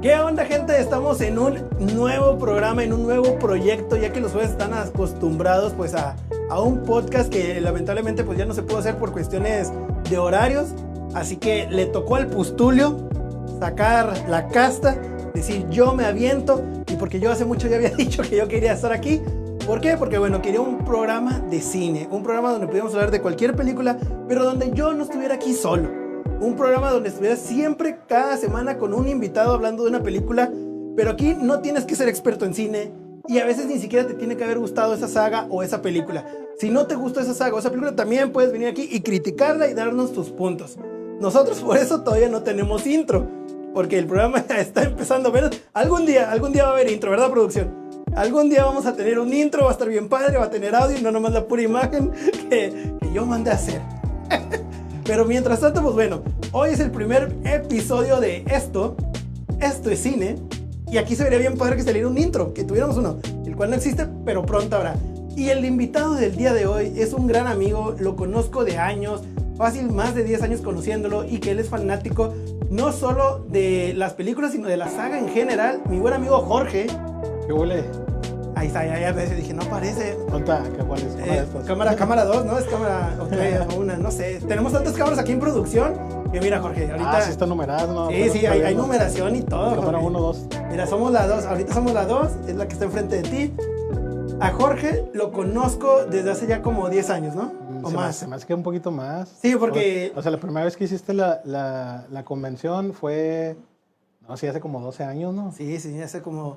¿Qué onda, gente? Estamos en un nuevo programa, en un nuevo proyecto, ya que los jueves están acostumbrados pues a un podcast que lamentablemente pues ya no se pudo hacer por cuestiones de horarios. Así que le tocó al Pustulio sacar la casta, decir yo me aviento, y porque yo hace mucho ya había dicho que yo quería estar aquí. ¿Por qué? Porque bueno, quería un programa de cine, un programa donde pudiéramos hablar de cualquier película, pero donde yo no estuviera aquí solo. Un programa donde estuviera siempre, cada semana, con un invitado hablando de una película. Pero aquí no tienes que ser experto en cine, y a veces ni siquiera te tiene que haber gustado esa saga o esa película. Si no te gustó esa saga o esa película, también puedes venir aquí y criticarla y darnos tus puntos. Nosotros por eso todavía no tenemos intro, porque el programa está empezando apenas. Algún día va a haber intro, ¿verdad, producción? Algún día vamos a tener un intro, va a estar bien padre, va a tener audio y no nomás la pura imagen que yo mandé a hacer. Pero mientras tanto, pues bueno, hoy es el primer episodio de Esto es Cine, y aquí se vería bien padre que saliera un intro, que tuviéramos uno, el cual no existe, pero pronto habrá. Y el invitado del día de hoy es un gran amigo, lo conozco de años, fácil más de 10 años conociéndolo, y que él es fanático no solo de las películas, sino de la saga en general. Mi buen amigo Jorge. ¿Qué huele? Ahí está, ya dije, no aparece. ¿Cuál es? Cámara 2, ¿no? Es cámara o una, no sé. Tenemos tantas cámaras aquí en producción que mira, Jorge, ahorita... sí está numerado, ¿no? Sí, hay numeración y todo. Cámara 1, 2. Mira, somos la 2, ahorita somos la 2, es la que está enfrente de ti. A Jorge lo conozco desde hace ya como 10 años, ¿no? O más. Se me hace que un poquito más. Sí, porque... O sea, la primera vez que hiciste la convención fue... No, sí, hace como 12 años, ¿no? Sí, hace como...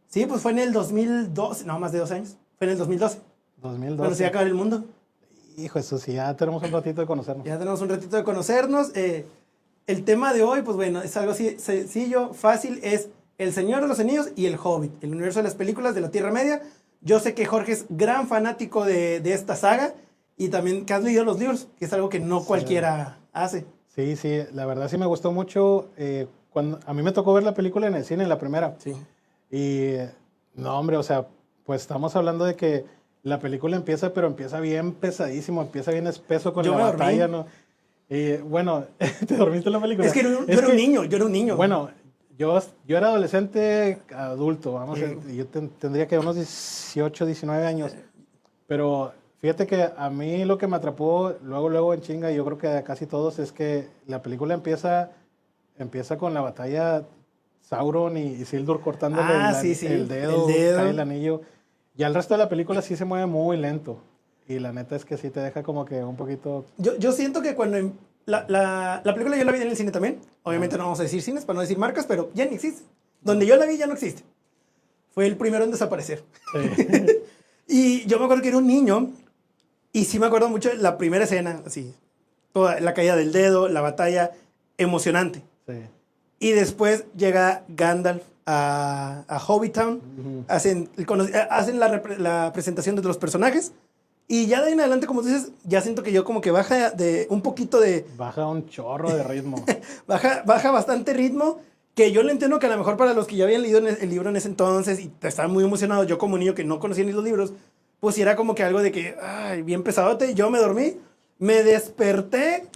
Sí, pues fue en el 2012, no, más de 2 años. Fue en el 2012. 2012. Cuando se iba a acabar el mundo. Hijo, eso sí, ya tenemos un ratito de conocernos. Ya tenemos un ratito de conocernos. El tema de hoy, pues bueno, es algo así sencillo, fácil. Es El Señor de los Anillos y El Hobbit, el universo de las películas de la Tierra Media. Yo sé que Jorge es gran fanático de esta saga, y también que has leído los libros, que es algo que no cualquiera hace. Sí, la verdad sí me gustó mucho. Cuando a mí me tocó ver la película en el cine, la primera. Sí. Y no, hombre, o sea, pues estamos hablando de que la película empieza, pero empieza bien pesadísimo, empieza bien espeso con la batalla, ¿no? Y bueno, ¿te dormiste en la película? Es que yo era un niño. Bueno, yo era adolescente, adulto, vamos, sí. Yo tendría que unos 18, 19 años. Pero fíjate que a mí lo que me atrapó luego en chinga, y yo creo que a casi todos, es que la película empieza con la batalla Sauron y Isildur cortándole el dedo, cae el anillo. Y al resto de la película sí se mueve muy lento. Y la neta es que sí te deja como que un poquito... Yo siento que cuando... La película yo la vi en el cine también. Obviamente no vamos a decir cines para no decir marcas, pero ya ni existe. Donde yo la vi ya no existe. Fue el primero en desaparecer. Sí. Y yo me acuerdo que era un niño, y sí me acuerdo mucho de la primera escena, así. Toda la caída del dedo, la batalla, emocionante. Sí. Y después llega Gandalf a Hobbitown, hacen la presentación de los personajes, y ya de ahí en adelante, como tú dices, ya siento que yo como que baja de un poquito de... Baja un chorro de ritmo. baja bastante ritmo, que yo le entiendo que a lo mejor para los que ya habían leído el libro en ese entonces y estaban muy emocionados, yo como niño que no conocía ni los libros, pues era como que algo de que, ay, bien pesadote, yo me dormí, me desperté...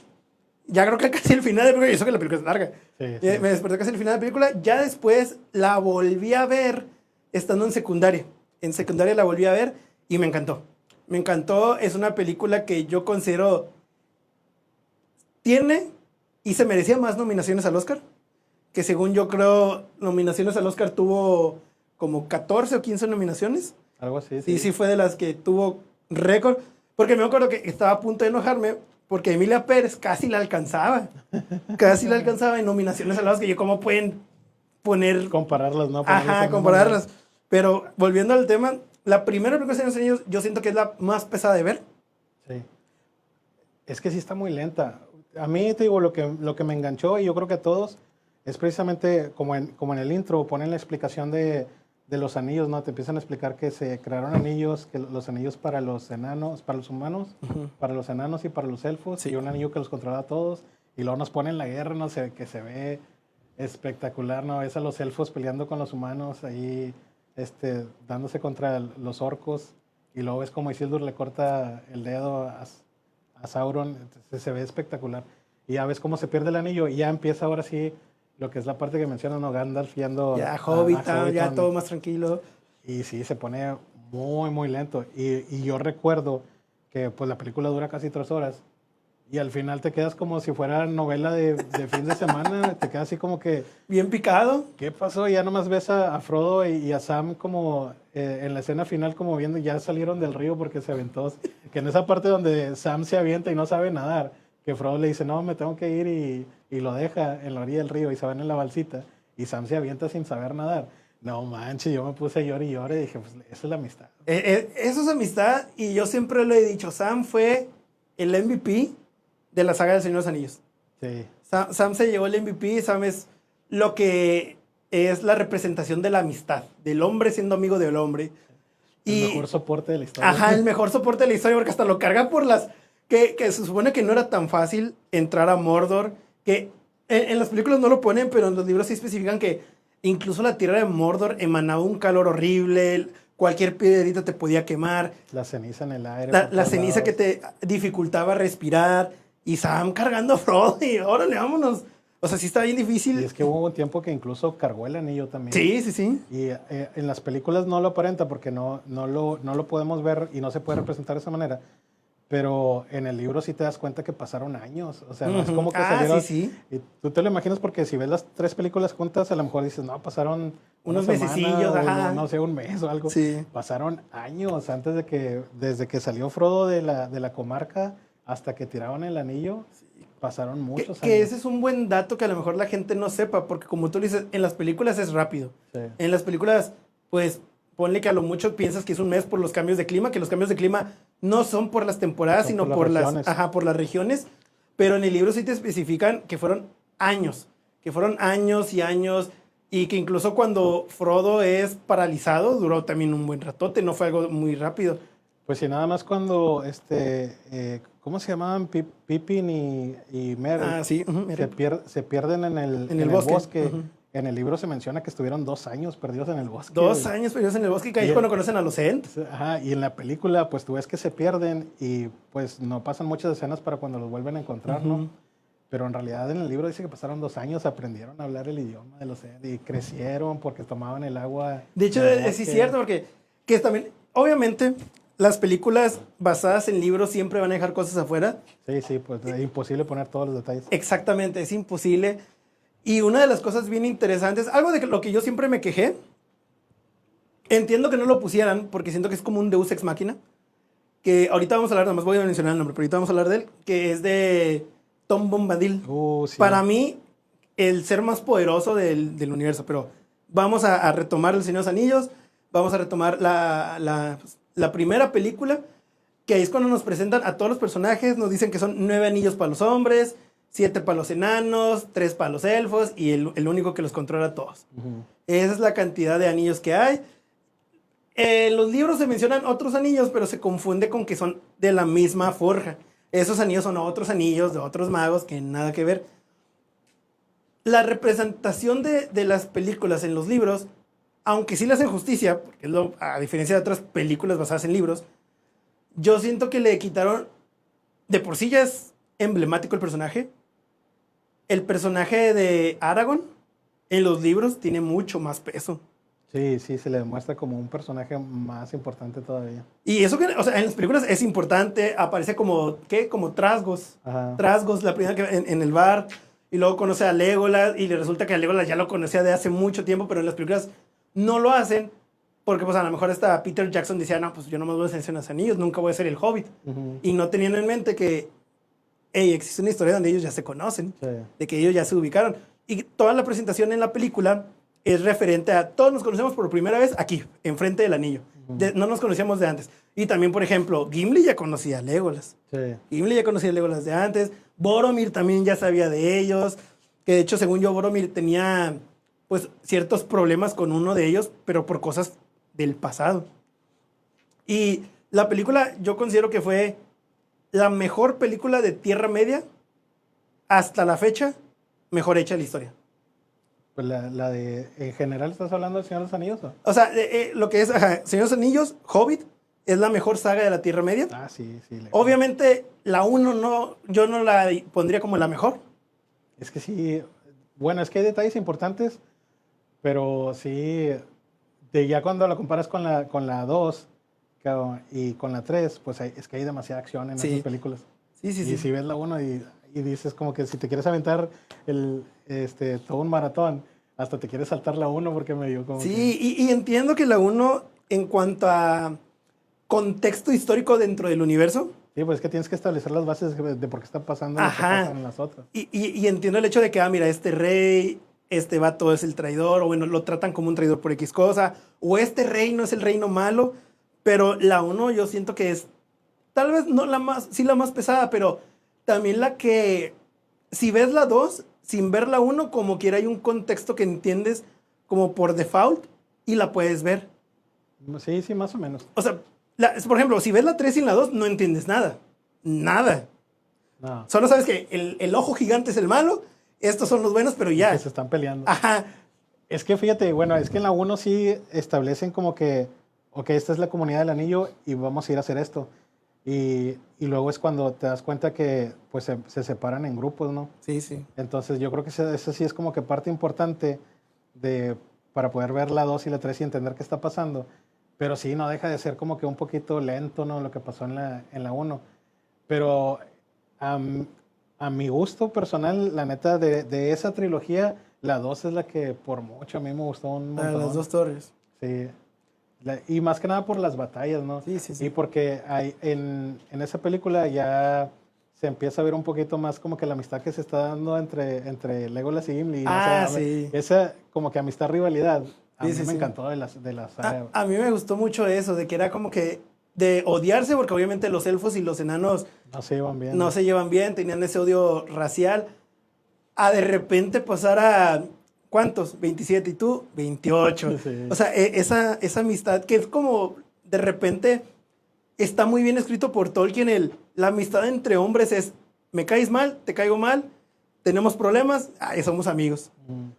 Ya creo que casi el final de la película, y eso que la película es larga. Sí. Me desperté casi el final de la película. Ya después la volví a ver estando en secundaria. En secundaria la volví a ver y me encantó. Me encantó. Es una película que yo considero tiene y se merecía más nominaciones al Oscar. Que según yo creo, nominaciones al Oscar tuvo como 14 o 15 nominaciones. Algo así, sí. Sí fue de las que tuvo récord. Porque me acuerdo que estaba a punto de enojarme porque Emilia Pérez casi la alcanzaba. Casi la alcanzaba en nominaciones a las que yo, ¿cómo pueden poner? Compararlas, ¿no? Compararlas. Pero volviendo al tema, la primera película de los Anillos yo siento que es la más pesada de ver. Sí. Es que sí está muy lenta. A mí, te digo, lo que me enganchó, y yo creo que a todos, es precisamente como en el intro, ponen la explicación de los anillos, ¿no? Te empiezan a explicar que se crearon anillos, que los anillos para los enanos, para los humanos, para los enanos y para los elfos, sí. Y un anillo que los controla a todos, y luego nos ponen la guerra, ¿no? Que se ve espectacular, ¿no? Ves a los elfos peleando con los humanos, ahí dándose contra los orcos, y luego ves como Isildur le corta el dedo a Sauron, entonces se ve espectacular. Y ya ves cómo se pierde el anillo, y ya empieza ahora sí lo que es la parte que mencionas, ¿no? Gandalf yendo Ya a Hobbit, ya Hobbiton. todo más tranquilo. Y sí, se pone muy, muy lento. Y yo recuerdo que pues la película dura casi 3 horas. Y al final te quedas como si fuera novela de fin de semana. Te quedas así como que, Bien picado. ¿qué pasó? Y ya nomás ves a Frodo y a Sam como en la escena final como viendo, ya salieron del río porque se aventó. Que en esa parte donde Sam se avienta y no sabe nadar, que Frodo le dice, no, me tengo que ir y lo deja en la orilla del río y se van en la balsita. Y Sam se avienta sin saber nadar. No manches, yo me puse a llorar y llorar y dije, pues esa es la amistad. Eso es amistad y yo siempre lo he dicho. Sam fue el MVP de la saga del Señor de los Anillos. Sí. Sam se llevó el MVP. Sam es lo que es la representación de la amistad, del hombre siendo amigo del hombre. El mejor soporte de la historia. Ajá, el mejor soporte de la historia, porque hasta lo carga por las... Que se supone que no era tan fácil entrar a Mordor, que en las películas no lo ponen, pero en los libros sí especifican que incluso la tierra de Mordor emanaba un calor horrible, cualquier piedrita te podía quemar, La ceniza en el aire. la ceniza que te dificultaba respirar, y Sam cargando a Frodo, y órale, vámonos. O sea, sí está bien difícil. Y es que hubo un tiempo que incluso cargó el anillo también. Sí, sí, sí. Y en las películas no lo aparenta porque no lo podemos ver y no se puede representar de esa manera. Pero en el libro sí te das cuenta que pasaron años. O sea, no es como que salieron... Sí, sí. Y tú te lo imaginas porque si ves las 3 películas juntas, a lo mejor dices, no, pasaron Unos una semana, mesecillos, o ajá. no sé, un mes o algo. Sí. Pasaron años antes de que... Desde que salió Frodo de la comarca hasta que tiraron el anillo, pasaron muchos Que años. ese es un buen dato que a lo mejor la gente no sepa, porque como tú dices, en las películas es rápido. Sí. En las películas, pues, ponle que a lo mucho piensas que es un mes por los cambios de clima, que los cambios de clima no son por las temporadas, Son sino por por las las, regiones. por las regiones. Pero en el libro sí te especifican que fueron años y años, y que incluso cuando Frodo es paralizado, duró también un buen ratote, no fue algo muy rápido. Pues sí, nada más cuando, ¿cómo se llamaban? Pippin y Merry. Sí. Se pierden en el bosque. Ujú. En el libro se menciona que estuvieron 2 años perdidos en el bosque. 2 años perdidos en el bosque, que ahí es cuando conocen a los Ent. Ajá, y en la película, pues tú ves que se pierden y pues no pasan muchas escenas para cuando los vuelven a encontrar, ¿no? Ujú. Pero en realidad en el libro dice que pasaron 2 años, aprendieron a hablar el idioma de los Ent y crecieron porque tomaban el agua. De hecho, del sí es bosque. cierto, porque que es también, obviamente, las películas basadas en libros siempre van a dejar cosas afuera. Sí, pues es imposible poner todos los detalles. Exactamente, es imposible. Y una de las cosas bien interesantes, algo de lo que yo siempre me quejé, entiendo que no lo pusieran, porque siento que es como un Deus Ex Machina, que ahorita vamos a hablar, nada más voy a mencionar el nombre, pero ahorita vamos a hablar de él, que es de Tom Bombadil. Sí. Para mí, el ser más poderoso del universo, pero vamos a retomar El Señor de los Anillos, vamos a retomar la primera película, que ahí es cuando nos presentan a todos los personajes, nos dicen que son 9 anillos para los hombres, 7 para los enanos, 3 para los elfos, y el único que los controla a todos. Ujú. Esa es la cantidad de anillos que hay. En los libros se mencionan otros anillos, pero se confunde con que son de la misma forja. Esos anillos son otros anillos de otros magos que nada que ver. La representación de las películas en los libros, aunque sí le hacen justicia, porque a diferencia de otras películas basadas en libros, yo siento que le quitaron, de por sí ya es emblemático el personaje. El personaje de Aragorn en los libros tiene mucho más peso. Sí, se le demuestra como un personaje más importante todavía. Y eso que, o sea, en las películas es importante, aparece como, ¿qué? Como Trasgos. Ajá. Trasgos, la primera que en el bar, y luego conoce a Legolas, y le resulta que a Legolas ya lo conocía de hace mucho tiempo, pero en las películas no lo hacen, porque pues a lo mejor hasta Peter Jackson decía, no, pues yo no me voy a hacer los anillos, nunca voy a ser el Hobbit. Ujú. Y no teniendo en mente que, hey, existe una historia donde ellos ya se conocen, Sí. de que ellos ya se ubicaron. Y toda la presentación en la película es referente a todos nos conocemos por primera vez aquí, enfrente del anillo. No nos conocíamos de antes. Y también, por ejemplo, Gimli ya conocía a Legolas. Sí. Gimli ya conocía a Legolas de antes. Boromir también ya sabía de ellos. Que de hecho, según yo, Boromir tenía pues ciertos problemas con uno de ellos, pero por cosas del pasado. Y la película yo considero que fue la mejor película de Tierra Media hasta la fecha, mejor hecha de la historia. Pues la de, en general, ¿estás hablando del Señor de los Anillos? ¿O? O sea, lo que es Señor de los Anillos, Hobbit, es la mejor saga de la Tierra Media. Ah, sí. Obviamente, la 1 no, yo no la pondría como la mejor. Es que sí, bueno, es que hay detalles importantes, pero sí, ya cuando la comparas con la 2 y con la 3, pues es que hay demasiada acción en esas películas. Sí, sí, Y sí. si ves la 1 y dices como que si te quieres aventar todo un maratón, hasta te quieres saltar la 1 porque me dio como Sí, y entiendo que la 1, en cuanto a contexto histórico dentro del universo, Sí, pues es que tienes que establecer las bases de por qué está pasando lo que ajá, pasa en las otras. y entiendo el hecho de que, mira, este rey, este vato es el traidor, o bueno, lo tratan como un traidor por X cosa, o este reino es el reino malo, pero la 1 yo siento que es, tal vez no la más, sí la más pesada, pero también la que, si ves la 2, sin ver la 1, como quiera hay un contexto que entiendes como por default y la puedes ver. Sí, sí, más o menos. O sea, por ejemplo, si ves la 3 sin la 2, no entiendes nada. Nada. No, Solo sabes que el ojo gigante es el malo, estos son los buenos, pero ya. que se están peleando. Ajá. Es que fíjate, bueno, es que en la 1 sí establecen como que, ok, esta es la comunidad del anillo y vamos a ir a hacer esto. Y luego es cuando te das cuenta que pues se separan en grupos, ¿no? Sí, sí. Entonces yo creo que eso sí es como que parte importante para poder ver la 2 y la 3 y entender qué está pasando. Pero sí, no deja de ser como que un poquito lento, ¿no? Lo que pasó en la 1. Pero a mi gusto personal, la neta, de esa trilogía, la 2 es la que por mucho a mí me gustó un montón. Las 2 torres. Sí. Y más que nada por las batallas, ¿no? Sí, sí, sí. Y porque en esa película ya se empieza a ver un poquito más como que la amistad que se está dando entre Legolas y Gimli. Sí. Esa como que amistad, rivalidad, a mí Sí, me sí. encantó de la saga. A mí me gustó mucho eso, de que era como que de odiarse, porque obviamente los elfos y los enanos No se llevan bien. no se llevan bien, tenían ese odio racial, a de repente pasar a, ¿cuántos? 27 y tú, 28. Sí. O sea, esa amistad que es como, de repente, está muy bien escrito por Tolkien, la amistad entre hombres es, me caes mal, te caigo mal, tenemos problemas, somos amigos.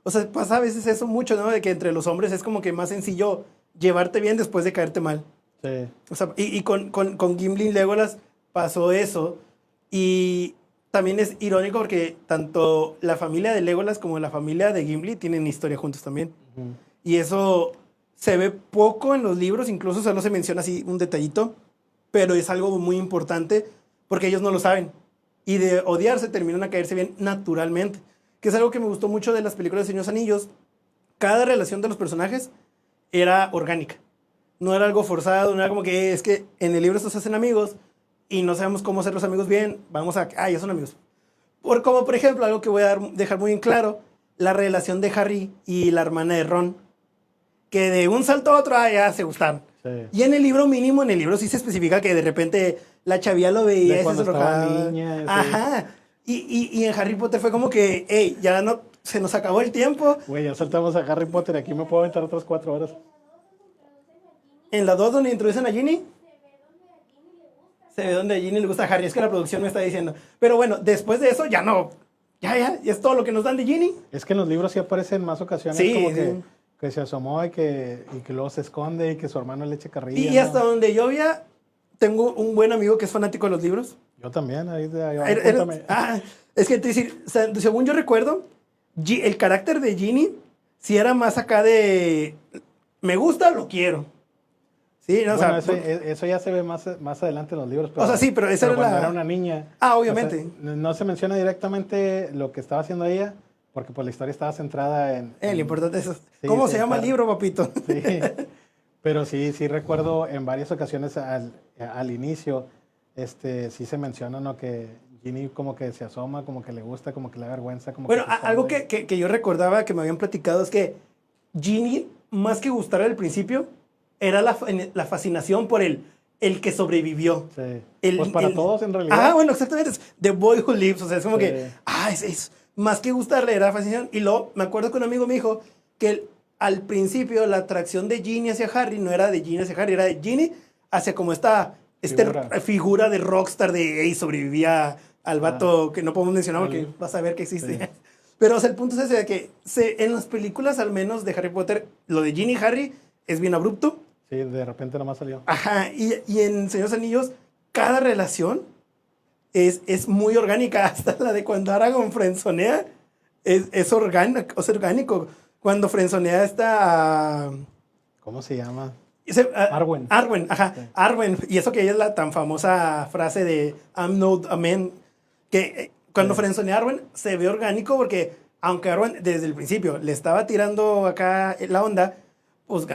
O sea, pasa a veces eso mucho, ¿no? De que entre los hombres es como que más sencillo llevarte bien después de caerte mal. Sí. O sea, y con Gimli y Legolas pasó eso. Y también es irónico porque tanto la familia de Legolas como la familia de Gimli tienen historia juntos también. Y eso se ve poco en los libros, incluso solo se menciona así un detallito, pero es algo muy importante porque ellos no lo saben. Y de odiarse terminan a caerse bien naturalmente. Que es algo que me gustó mucho de las películas de Señor de los Anillos. Cada relación de los personajes era orgánica. No era algo forzado, no era como que es que en el libro estos se hacen amigos y no sabemos cómo hacer los amigos bien. Vamos a... ya son amigos. Como por ejemplo, algo que voy a dejar muy en claro, la relación de Harry y la hermana de Ron. Que de un salto a otro, ya se gustaron. Sí. Y en el libro mínimo, en el libro sí se especifica que de repente la chavía lo veía De y se cuando enojaba. estaba niña. Ajá. Y en Harry Potter fue como que, hey, ya no, se nos acabó el tiempo. Güey, ya saltamos a Harry Potter. Aquí me puedo aventar otras 4 horas. En la 2 donde introducen a Ginny, se ve donde a Ginny le gusta a Harry. Es que la producción me está diciendo. Pero bueno, después de eso ya no. Ya es todo lo que nos dan de Ginny. Es que en los libros sí aparece en más ocasiones Sí, como sí. que se asomó y que luego se esconde y que su hermano le eche carrilla. Y hasta donde yo vea, tengo un buen amigo que es fanático de los libros. Yo también, cuéntame. Es que te decir, según yo recuerdo, el carácter de Ginny sí era más acá de me gusta, lo quiero. Sí, no, Bueno, o sea, eso ya se ve más adelante en los libros. O sea, sí, pero esa era cuando la... era una niña. obviamente. O sea, no se menciona directamente lo que estaba haciendo ella, porque pues la historia estaba centrada en... Lo importante es eso. Sí, ¿Cómo sí, se llama el claro. libro, papito? Sí, pero sí recuerdo en varias ocasiones al inicio, sí se menciona, ¿no? Que Ginny como que se asoma, como que le gusta, como que le da vergüenza. Como Bueno, que se algo esconde. que yo recordaba que me habían platicado es que Ginny, más que gustar al principio, era la fascinación por el que sobrevivió. Sí. Pues para todos en realidad. Bueno, exactamente. Es The Boy Who Lives. O sea, es como Sí. que, es más que gustarle, era fascinación. Y luego me acuerdo que un amigo me dijo que al principio la atracción de Ginny hacia Harry no era de Ginny hacia Harry, era de Ginny hacia como esta figura de rockstar de, hey, sobrevivía al vato que no podemos mencionar porque vas a ver que existe. Sí. Pero o sea, el punto es ese de que en las películas, al menos de Harry Potter, lo de Ginny y Harry es bien abrupto. Sí, de repente nomás salió. Ajá, y en Señor de los Anillos, cada relación es muy orgánica, hasta la de cuando Aragorn frenzonea es orgánico, o sea, orgánico. Cuando frenzonea esta... ¿Cómo se llama? Arwen. Arwen, ajá. Sí. Arwen. Y eso que ella es la tan famosa frase de I'm not a man. Que cuando frenzonea a Arwen se ve orgánico porque aunque Arwen desde el principio le estaba tirando acá la onda, pues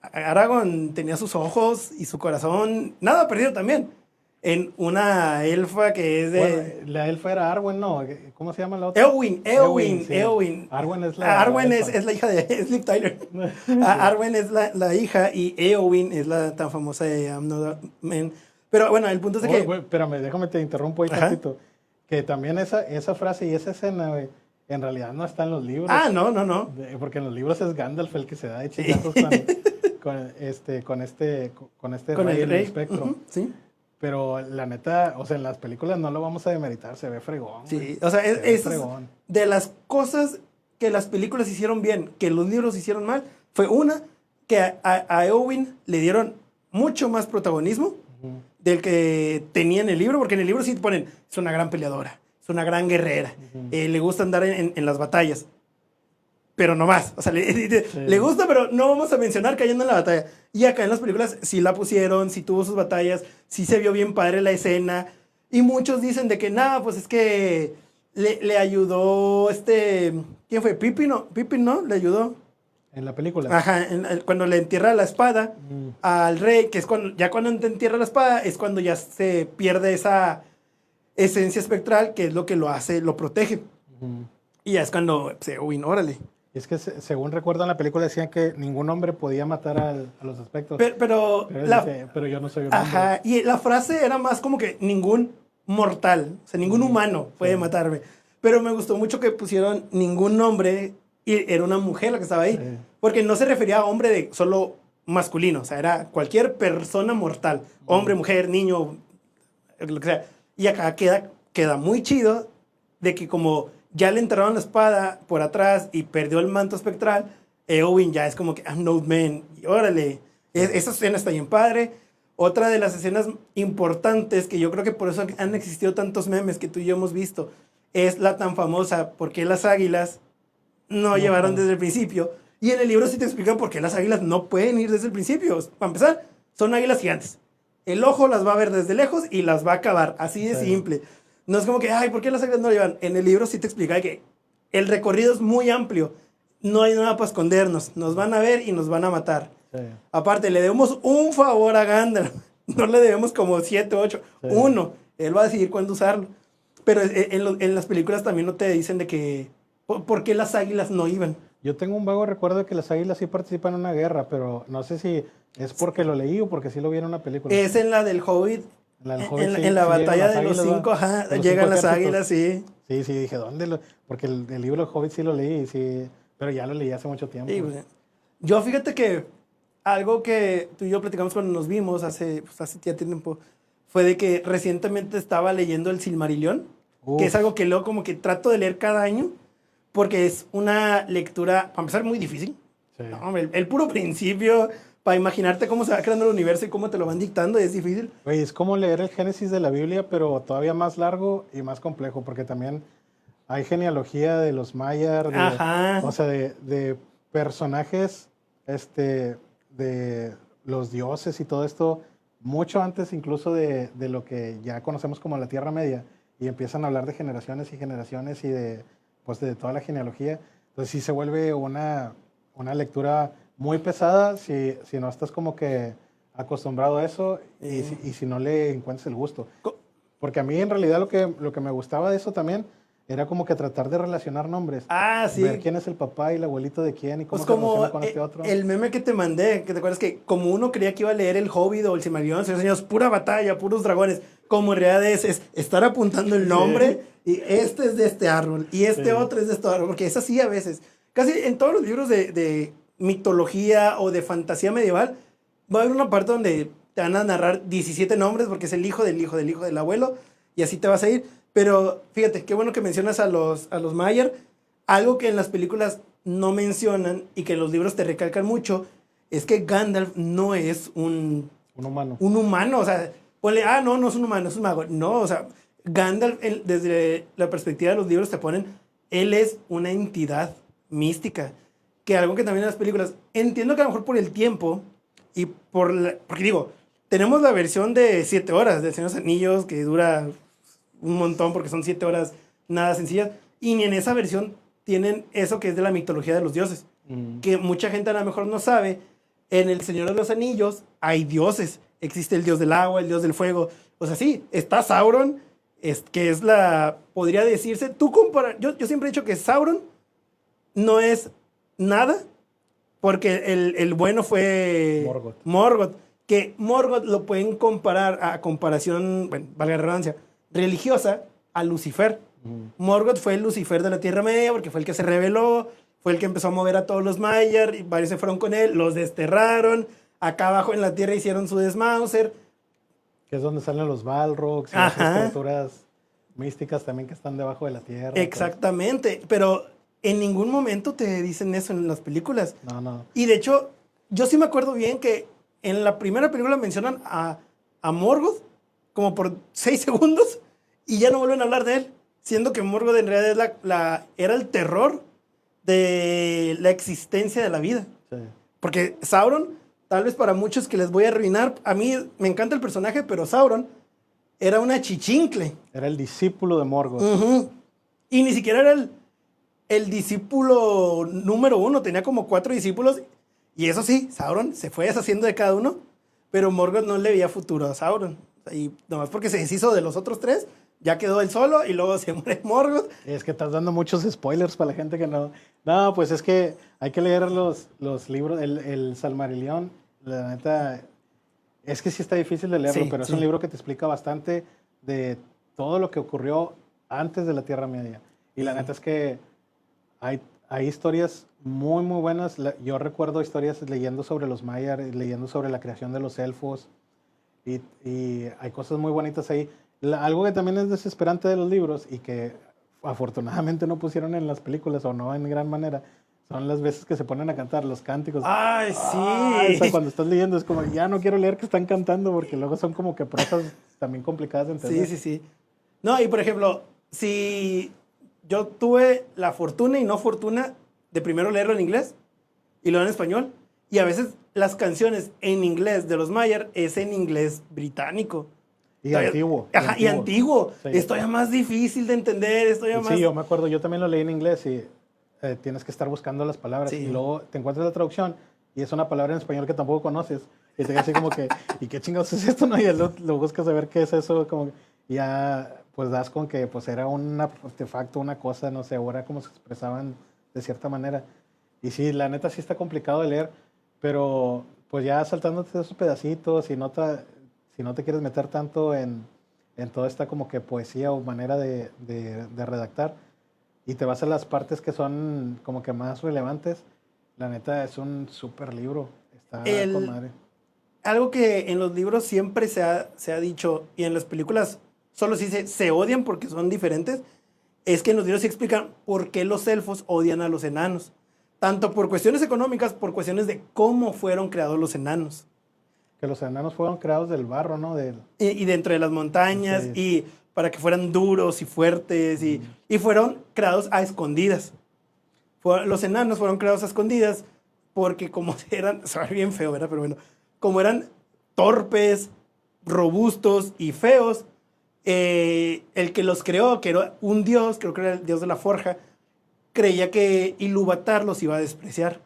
Aragorn tenía sus ojos y su corazón, nada perdido también. En una elfa que es de... Bueno, la elfa era Arwen, ¿no? ¿Cómo se llama la otra? Eowyn. Sí. Arwen es la... Arwen es la hija de Liv Tyler. Arwen es la hija y Eowyn es la tan famosa de I'm Not a Man. Pero bueno, el punto es que... Güey, espérame, déjame te interrumpo ahí tantito. Que también esa frase y esa escena, güey, en realidad no está en los libros. Ah, no. Porque en los libros es Gandalf el que se da de chingazos con este rey del espectro. Sí. Pero la neta, o sea, en las películas no lo vamos a demeritar, se ve fregón. Sí, o sea, es de las cosas que las películas hicieron bien, que los libros hicieron mal, fue una, que a Eowyn le dieron mucho más protagonismo del que tenía en el libro, porque en el libro sí te ponen, es una gran peleadora, es una gran guerrera, le gusta andar en las batallas. Pero no más. O sea, le gusta, pero no vamos a mencionar cayendo en la batalla. Y acá en las películas sí la pusieron, sí tuvo sus batallas, sí se vio bien padre la escena. Y muchos dicen de que nada, pues es que le ayudó ¿quién fue? Pippin, ¿no? Le ayudó. En la película. Ajá, cuando le entierra la espada al rey, que es cuando te entierra la espada, es cuando ya se pierde esa esencia espectral, que es lo que lo protege. Y ya es cuando se órale. Y es que según recuerdo en la película decían que ningún hombre podía matar a los espectros. Pero yo no soy un hombre. Ajá, y la frase era más como que ningún mortal, o sea, ningún humano puede matarme. Pero me gustó mucho que pusieron ningún hombre y era una mujer la que estaba ahí. Sí. Porque no se refería a hombre de solo masculino, o sea, era cualquier persona mortal. Hombre, mujer, niño, lo que sea. Y acá queda muy chido de que como ya le enterraron la espada por atrás y perdió el manto espectral, Eowyn ya es como que I'm no man, y órale, esa escena está bien padre. Otra de las escenas importantes, que yo creo que por eso han existido tantos memes que tú y yo hemos visto, es la tan famosa ¿por qué las águilas no llevaron desde el principio? Y en el libro sí te explican por qué las águilas no pueden ir desde el principio. Para empezar, son águilas gigantes. El ojo las va a ver desde lejos y las va a acabar, así de simple. No es como que, ay, ¿por qué las águilas no lo llevan? En el libro sí te explica que el recorrido es muy amplio. No hay nada para escondernos. Nos van a ver y nos van a matar. Sí. Aparte, le debemos un favor a Gandalf. No le debemos como 7, 8. Sí. 1. Él va a decidir cuándo usarlo. Pero en las películas también no te dicen de que... ¿Por qué las águilas no iban? Yo tengo un vago recuerdo de que las águilas sí participan en una guerra, pero no sé si es porque lo leí o porque sí lo vi en una película. Es en la del Hobbit. En la batalla de los 5, ajá, llegan las águilas, sí. Sí, dije, ¿dónde? Porque el libro del Hobbit sí lo leí, sí, pero ya lo leí hace mucho tiempo. Sí, pues, yo fíjate que algo que tú y yo platicamos cuando nos vimos hace ya tiempo, fue de que recientemente estaba leyendo el Silmarillion, que es algo que leo como que trato de leer cada año, porque es una lectura, para empezar, muy difícil. Sí. No, hombre, el puro principio... Para imaginarte cómo se va creando el universo y cómo te lo van dictando, es difícil. Oye, es como leer el Génesis de la Biblia, pero todavía más largo y más complejo, porque también hay genealogía de los Maiar, o sea, de personajes, de los dioses y todo esto, mucho antes incluso de lo que ya conocemos como la Tierra Media, y empiezan a hablar de generaciones y generaciones y de toda la genealogía. Entonces sí se vuelve una lectura muy pesada si no estás como que acostumbrado a eso y si no le encuentras el gusto. Porque a mí en realidad lo que me gustaba de eso también era como que tratar de relacionar nombres. Ah, sí. Ver quién es el papá y el abuelito de quién y cómo se relaciona con este otro. El meme que te mandé, que te acuerdas que como uno creía que iba a leer el Hobbit o el Silmarillion, señores, pura batalla, puros dragones, como en realidad es estar apuntando el nombre y este es de este árbol y este otro es de este árbol, porque es así a veces. Casi en todos los libros de mitología o de fantasía medieval, va a haber una parte donde te van a narrar 17 nombres porque es el hijo del hijo del hijo del abuelo y así te vas a ir. Pero fíjate, qué bueno que mencionas a los Maiar. Algo que en las películas no mencionan y que en los libros te recalcan mucho es que Gandalf no es un humano. Un humano, o sea, ponle, no es un humano, es un mago. No, o sea, Gandalf desde la perspectiva de los libros te ponen él es una entidad mística. Que algo que también en las películas, entiendo que a lo mejor por el tiempo y porque digo, tenemos la versión de 7 horas del Señor de los Anillos que dura un montón porque son 7 horas nada sencillas, y ni en esa versión tienen eso que es de la mitología de los dioses, que mucha gente a lo mejor no sabe. En el Señor de los Anillos hay dioses, existe el dios del agua, el dios del fuego, o sea, sí, está Sauron, que es podría decirse, yo siempre he dicho que Sauron no es nada, porque el bueno fue Morgoth, que Morgoth lo pueden comparar a comparación, bueno, valga la redundancia, religiosa, a Lucifer. Morgoth fue el Lucifer de la Tierra Media porque fue el que se rebeló, fue el que empezó a mover a todos los Maiar, y varios se fueron con él, los desterraron, acá abajo en la Tierra hicieron su desmauser. Que es donde salen los Balrogs y las criaturas místicas también que están debajo de la Tierra. Exactamente, pero en ningún momento te dicen eso en las películas. No. Y de hecho, yo sí me acuerdo bien que en la primera película mencionan a Morgoth como por 6 segundos y ya no vuelven a hablar de él, siendo que Morgoth en realidad era el terror de la existencia de la vida. Sí. Porque Sauron, tal vez para muchos que les voy a arruinar, a mí me encanta el personaje, pero Sauron era una chichincle. Era el discípulo de Morgoth. Y ni siquiera era el discípulo número 1, tenía como 4 discípulos. Y eso sí, Sauron se fue deshaciendo de cada uno, pero Morgoth no le veía futuro a Sauron. Y nomás porque se deshizo de los otros 3, ya quedó él solo y luego se muere Morgoth. Es que estás dando muchos spoilers para la gente que no... No, pues es que hay que leer los libros, el Silmarillion. La neta, es que sí está difícil de leerlo, pero es un libro que te explica bastante de todo lo que ocurrió antes de la Tierra Media. Y la neta es que hay historias muy, muy buenas. Yo recuerdo historias leyendo sobre los Maiar, leyendo sobre la creación de los elfos. Y hay cosas muy bonitas ahí. Algo que también es desesperante de los libros y que afortunadamente no pusieron en las películas o no en gran manera, son las veces que se ponen a cantar los cánticos. ¡Ay, sí! Eso cuando estás leyendo es como, ya no quiero leer que están cantando porque luego son como que prosas también complicadas de entender. Sí. No, y por ejemplo, si yo tuve la fortuna y no fortuna de primero leerlo en inglés y luego en español, y a veces las canciones en inglés de los Maiar es en inglés británico. Y antiguo. Ajá, y antiguo. Sí. Esto ya más difícil de entender, esto ya más... Sí, yo me acuerdo, yo también lo leí en inglés y tienes que estar buscando las palabras y luego te encuentras la traducción y es una palabra en español que tampoco conoces y te quedas así como que, ¿y qué chingados es esto? ¿No? Y lo buscas a ver qué es eso, como y ya pues das con que pues era un artefacto, una cosa, no sé, ahora como se expresaban de cierta manera. Y sí, la neta sí está complicado de leer, pero pues ya saltándote esos pedacitos y si no te quieres meter tanto en toda esta como que poesía o manera de redactar y te vas a las partes que son como que más relevantes, la neta es un súper libro. Está con madre. Algo que en los libros siempre se ha dicho y en las películas solo se odian porque son diferentes, es que en los libros se explican por qué los elfos odian a los enanos. Tanto por cuestiones económicas, por cuestiones de cómo fueron creados los enanos. Que los enanos fueron creados del barro, ¿no? Y dentro de las montañas, sí. Y para que fueran duros y fuertes, y fueron creados a escondidas. Los enanos fueron creados a escondidas porque como eran, se ve bien feo, ¿verdad? Pero bueno, como eran torpes, robustos y feos, el que los creó, que era un dios, creo que era el dios de la forja, creía que Ilúvatar los iba a despreciar.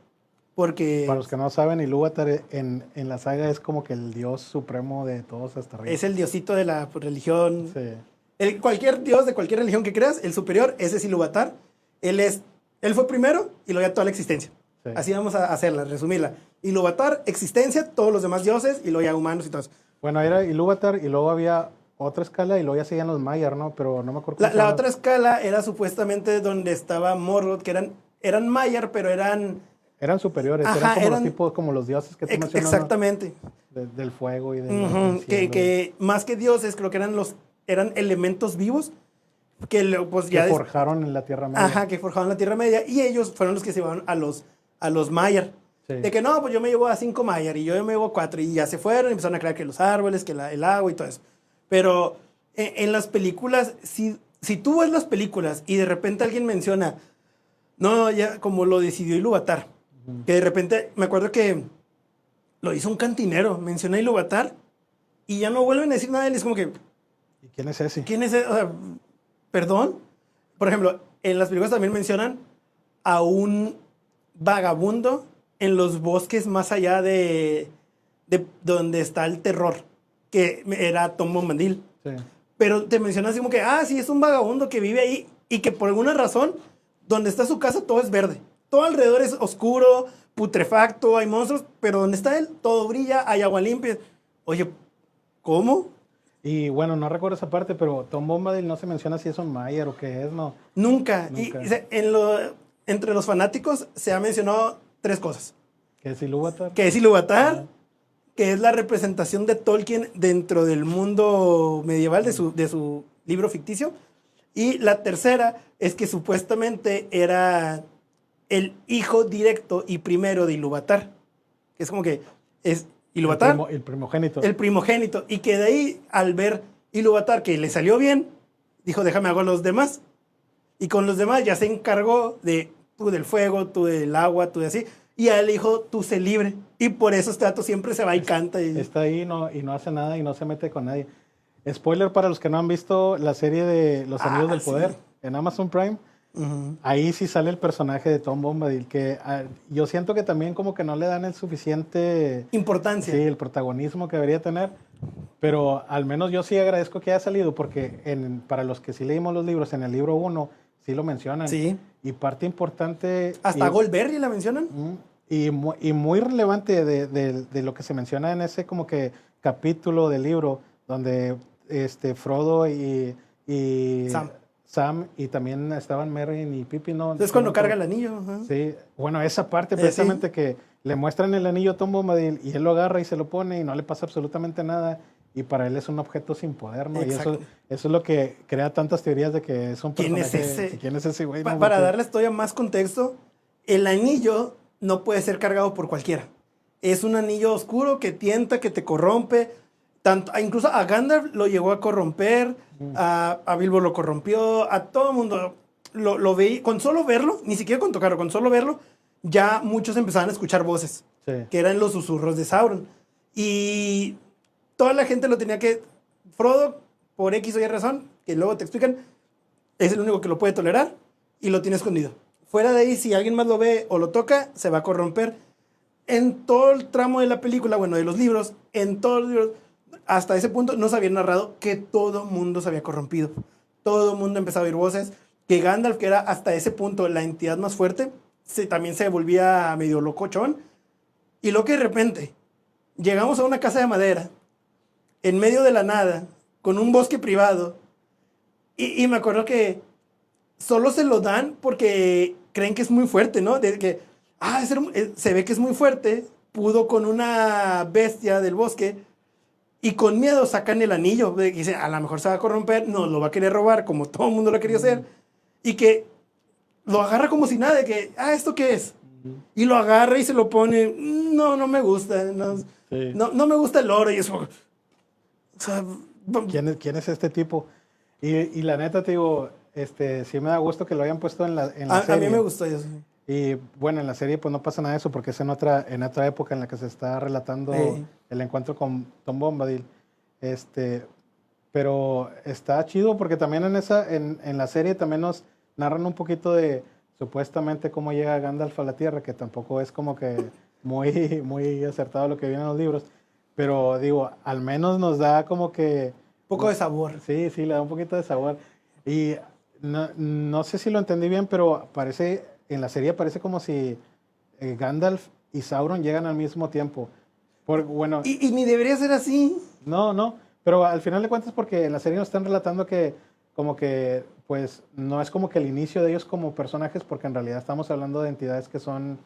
Porque para los que no saben, Ilúvatar en la saga es como que el dios supremo de todos hasta arriba. Es el diosito de la religión. Sí. Cualquier dios de cualquier religión que creas, el superior, ese es Ilúvatar. Él fue primero y luego ya toda la existencia. Sí. Así vamos a hacerla, resumirla. Ilúvatar, existencia, todos los demás dioses y luego ya humanos y todo eso. Bueno, era Ilúvatar y luego había otra escala y luego ya seguían los Maiar, ¿no? Pero no me acuerdo. La otra escala era supuestamente donde estaba Morgoth, que eran Maiar, pero eran superiores. Ajá, eran como los tipos, como los dioses que tú mencionas. Exactamente. Del fuego y que más que dioses, creo que eran elementos vivos que forjaron en la Tierra Media. Ajá, que forjaron en la Tierra Media. Y ellos fueron los que se llevaron a los Maiar. Sí. De que no, pues yo me llevo a 5 Maiar y yo me llevo a 4. Y ya se fueron y empezaron a crear que los árboles, que el agua y todo eso. Pero en las películas sí si tú ves las películas y de repente alguien menciona, no, ya como lo decidió Ilúvatar, que de repente, me acuerdo que lo hizo un cantinero, menciona a Ilúvatar y ya no vuelven a decir nada de él, es como que, ¿Y quién es ese? ¿quién es ese? O sea, perdón. Por ejemplo, en las películas también mencionan a un vagabundo en los bosques más allá de donde está el terror, que era Tom Bombadil. Sí. Pero te mencionan así como que, sí, es un vagabundo que vive ahí y que por alguna razón, donde está su casa todo es verde. Todo alrededor es oscuro, putrefacto, hay monstruos, pero donde está él todo brilla, hay agua limpia. Oye, ¿cómo? Y bueno, no recuerdo esa parte, pero Tom Bombadil no se menciona si es un Mayer o qué es, ¿no? Nunca. Nunca. Entre los fanáticos se ha mencionado 3 cosas. ¿Qué es Ilúvatar? Que es Ilúvatar, Ajá. que es la representación de Tolkien dentro del mundo medieval de su libro ficticio. Y la tercera es que supuestamente era el hijo directo y primero de Ilúvatar. Que es como que es Ilúvatar, El primogénito. el primogénito. Y que de ahí, al ver Ilúvatar que le salió bien, dijo, déjame hago a los demás. Y con los demás ya se encargó de tú del fuego, tú del agua, tú de así. Y a él le dijo, tú sé libre. Y por eso este dato siempre se va y canta. Está ahí y no hace nada y no se mete con nadie. Spoiler para los que no han visto la serie de Los Anillos del sí. Poder en Amazon Prime. Ahí sí sale el personaje de Tom Bombadil, que yo siento que también como que no le dan el suficiente... Importancia. Sí, el protagonismo que debería tener. Pero al menos yo sí agradezco que haya salido porque para los que sí leímos los libros, en el libro 1 sí lo mencionan. Sí. Y parte importante... Hasta Goldberry la mencionan. Y muy relevante de lo que se menciona en ese como que capítulo del libro donde Frodo y Sam y también estaban Merry y Pippin, ¿no? Entonces cuando carga el anillo. Sí, bueno, esa parte precisamente sí. que le muestran el anillo a Tom Bombadil y él lo agarra y se lo pone y no le pasa absolutamente nada y para él es un objeto sin poder, ¿no? Exacto. Y eso es lo que crea tantas teorías de que es un personaje. ¿Quién es ese? ¿Quién es ese güey? No, Para darles todavía más contexto, el anillo no puede ser cargado por cualquiera. Es un anillo oscuro que tienta, que te corrompe. Incluso a Gandalf lo llegó a corromper, a Bilbo lo corrompió, a todo el mundo lo veía. Con solo verlo, ni siquiera con tocarlo, con solo verlo, ya muchos empezaban a escuchar voces, sí. que eran los susurros de Sauron. Y toda la gente lo tenía que... Frodo, por X o Y razón, que luego te explican, es el único que lo puede tolerar y lo tiene escondido. Fuera de ahí, si alguien más lo ve o lo toca, se va a corromper. En todo el tramo de la película, bueno, de los libros, en todos los libros, hasta ese punto no se había narrado que todo mundo se había corrompido. Todo el mundo empezaba a oír voces. Que Gandalf, que era hasta ese punto la entidad más fuerte, también se volvía medio locochón. Y lo que de repente llegamos a una casa de madera, en medio de la nada, con un bosque privado. Y me acuerdo que solo se lo dan porque creen que es muy fuerte, ¿no? De que, se ve que es muy fuerte, pudo con una bestia del bosque y con miedo sacan el anillo. Dicen, a lo mejor se va a corromper, no, lo va a querer robar como todo el mundo lo ha querido hacer. Y que lo agarra como si nada, de que, ¿esto qué es? Y lo agarra y se lo pone, no me gusta, no me gusta el oro y eso. O sea, ¿Quién es este tipo? Y la neta, te digo, sí me da gusto que lo hayan puesto en la serie. A mí me gustó eso. Y bueno, en la serie pues no pasa nada de eso porque es en otra época en la que se está relatando el encuentro con Tom Bombadil. Pero está chido porque también en la serie también nos narran un poquito de supuestamente cómo llega Gandalf a la Tierra, que tampoco es como que muy, muy acertado lo que viene en los libros. Pero digo, al menos nos da como que... Un poco de sabor. Sí, le da un poquito de sabor. Y no sé si lo entendí bien, pero en la serie parece como si Gandalf y Sauron llegan al mismo tiempo. Bueno, y ni debería ser así. No, pero al final de cuentas porque en la serie nos están relatando que como que pues no es como que el inicio de ellos como personajes, porque en realidad estamos hablando de entidades que son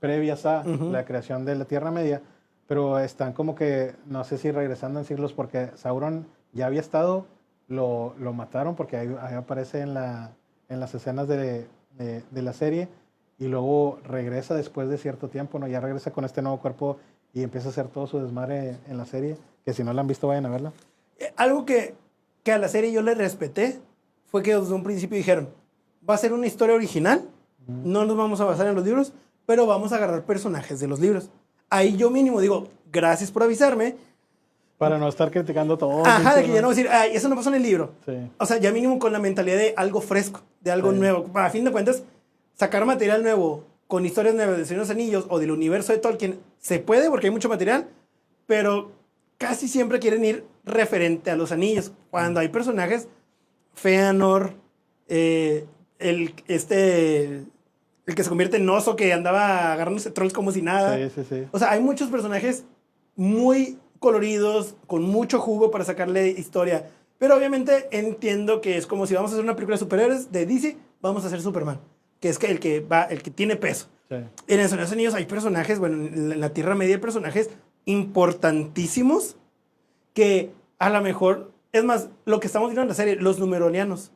previas a la creación de la Tierra Media, pero están como que, no sé si regresando en siglos, porque Sauron ya había estado, lo mataron, porque ahí aparece en las escenas de la serie, y luego regresa después de cierto tiempo, ¿no? Ya regresa con este nuevo cuerpo y empieza a hacer todo su desmadre en la serie, que si no la han visto vayan a verla. Algo que a la serie yo le respeté fue que desde un principio dijeron, va a ser una historia original, no nos vamos a basar en los libros, pero vamos a agarrar personajes de los libros. Ahí yo mínimo digo, gracias por avisarme. Para no estar criticando todo. Ajá, de que ya no voy a decir, ay, eso no pasó en el libro. Sí. O sea, ya mínimo con la mentalidad de algo fresco, de algo nuevo. Para fin de cuentas, sacar material nuevo con historias nuevas de Señor de los Anillos o del universo de Tolkien se puede porque hay mucho material, pero casi siempre quieren ir referente a los anillos. Cuando hay personajes, Fëanor, el que se convierte en oso que andaba agarrándose trolls como si nada. Sí. O sea, hay muchos personajes muy coloridos, con mucho jugo para sacarle historia. Pero obviamente entiendo que es como si vamos a hacer una película de superhéroes de DC, vamos a hacer Superman, que es el que tiene peso. Sí. En el Señor de los Anillos hay personajes, bueno, en la Tierra Media hay personajes importantísimos que a lo mejor, es más, lo que estamos viendo en la serie, los numeronianos.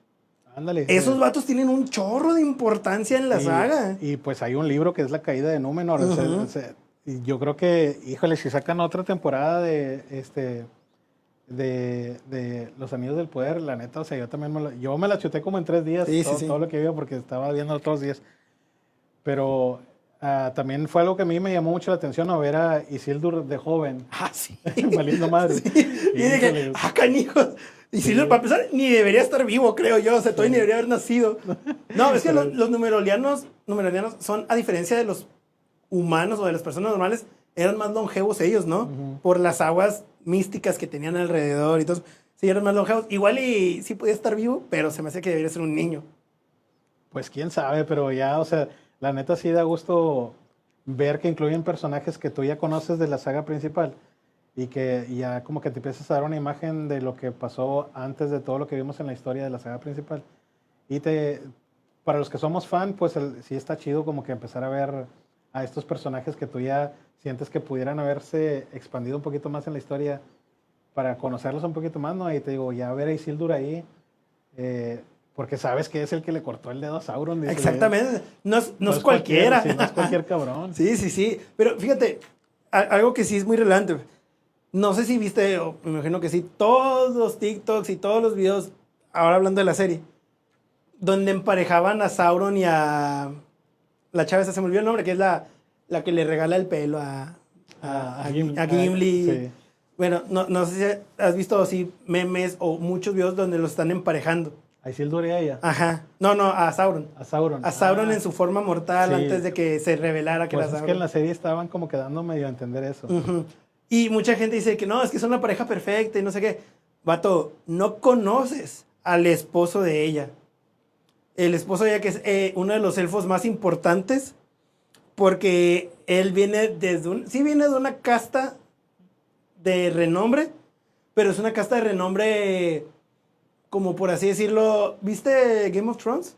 Ándale. Esos vatos tienen un chorro de importancia en la saga. Y pues hay un libro que es La caída de Númenor. Y yo creo que, híjole, si sacan otra temporada de Los Anillos del Poder, la neta, o sea, yo me la chuté como en 3 días, todo lo que vi porque estaba viendo otros días. Pero también fue algo que a mí me llamó mucho la atención, a ver a Isildur de joven. Sí. Valiendo madre. Sí. Y dije, canijos. Isildur, para empezar, ni debería estar vivo, creo yo. O sea, todavía ni debería haber nacido. No, es que los numeronianos son, a diferencia de los humanos o de las personas normales, eran más longevos ellos, ¿no? Por las aguas místicas que tenían alrededor y todo. Sí, eran más longevos. Igual y sí podía estar vivo, pero se me hace que debería ser un niño. Pues quién sabe, pero ya, o sea, la neta sí da gusto ver que incluyen personajes que tú ya conoces de la saga principal y que ya como que te empiezas a dar una imagen de lo que pasó antes de todo lo que vimos en la historia de la saga principal. Y para los que somos fan, pues sí está chido como que empezar a ver a estos personajes que tú ya sientes que pudieran haberse expandido un poquito más en la historia para conocerlos un poquito más, ¿no? Y te digo, ya ver a Isildur ahí, porque sabes que es el que le cortó el dedo a Sauron. Dice, exactamente, no es cualquiera. Sí, no es cualquier cabrón. Sí, pero fíjate, algo que sí es muy relevante, no sé si viste, o me imagino que sí, todos los TikToks y todos los videos, ahora hablando de la serie, donde emparejaban a Sauron y a la chava esa, se me olvidó el nombre, que es la que le regala el pelo a Gimli. Sí. Bueno, no sé si has visto así memes o muchos videos donde los están emparejando. A Isildur y a ella. Ajá. No, a Sauron. A Sauron. A Sauron en su forma mortal, antes de que se revelara que pues era Sauron. Es que en la serie estaban como quedando medio a entender eso. Y mucha gente dice que no, es que son una pareja perfecta y no sé qué. Vato, no conoces al esposo de ella. El esposo de ella, que es uno de los elfos más importantes, porque él viene viene de una casta de renombre, pero es una casta de renombre, como por así decirlo. ¿Viste Game of Thrones?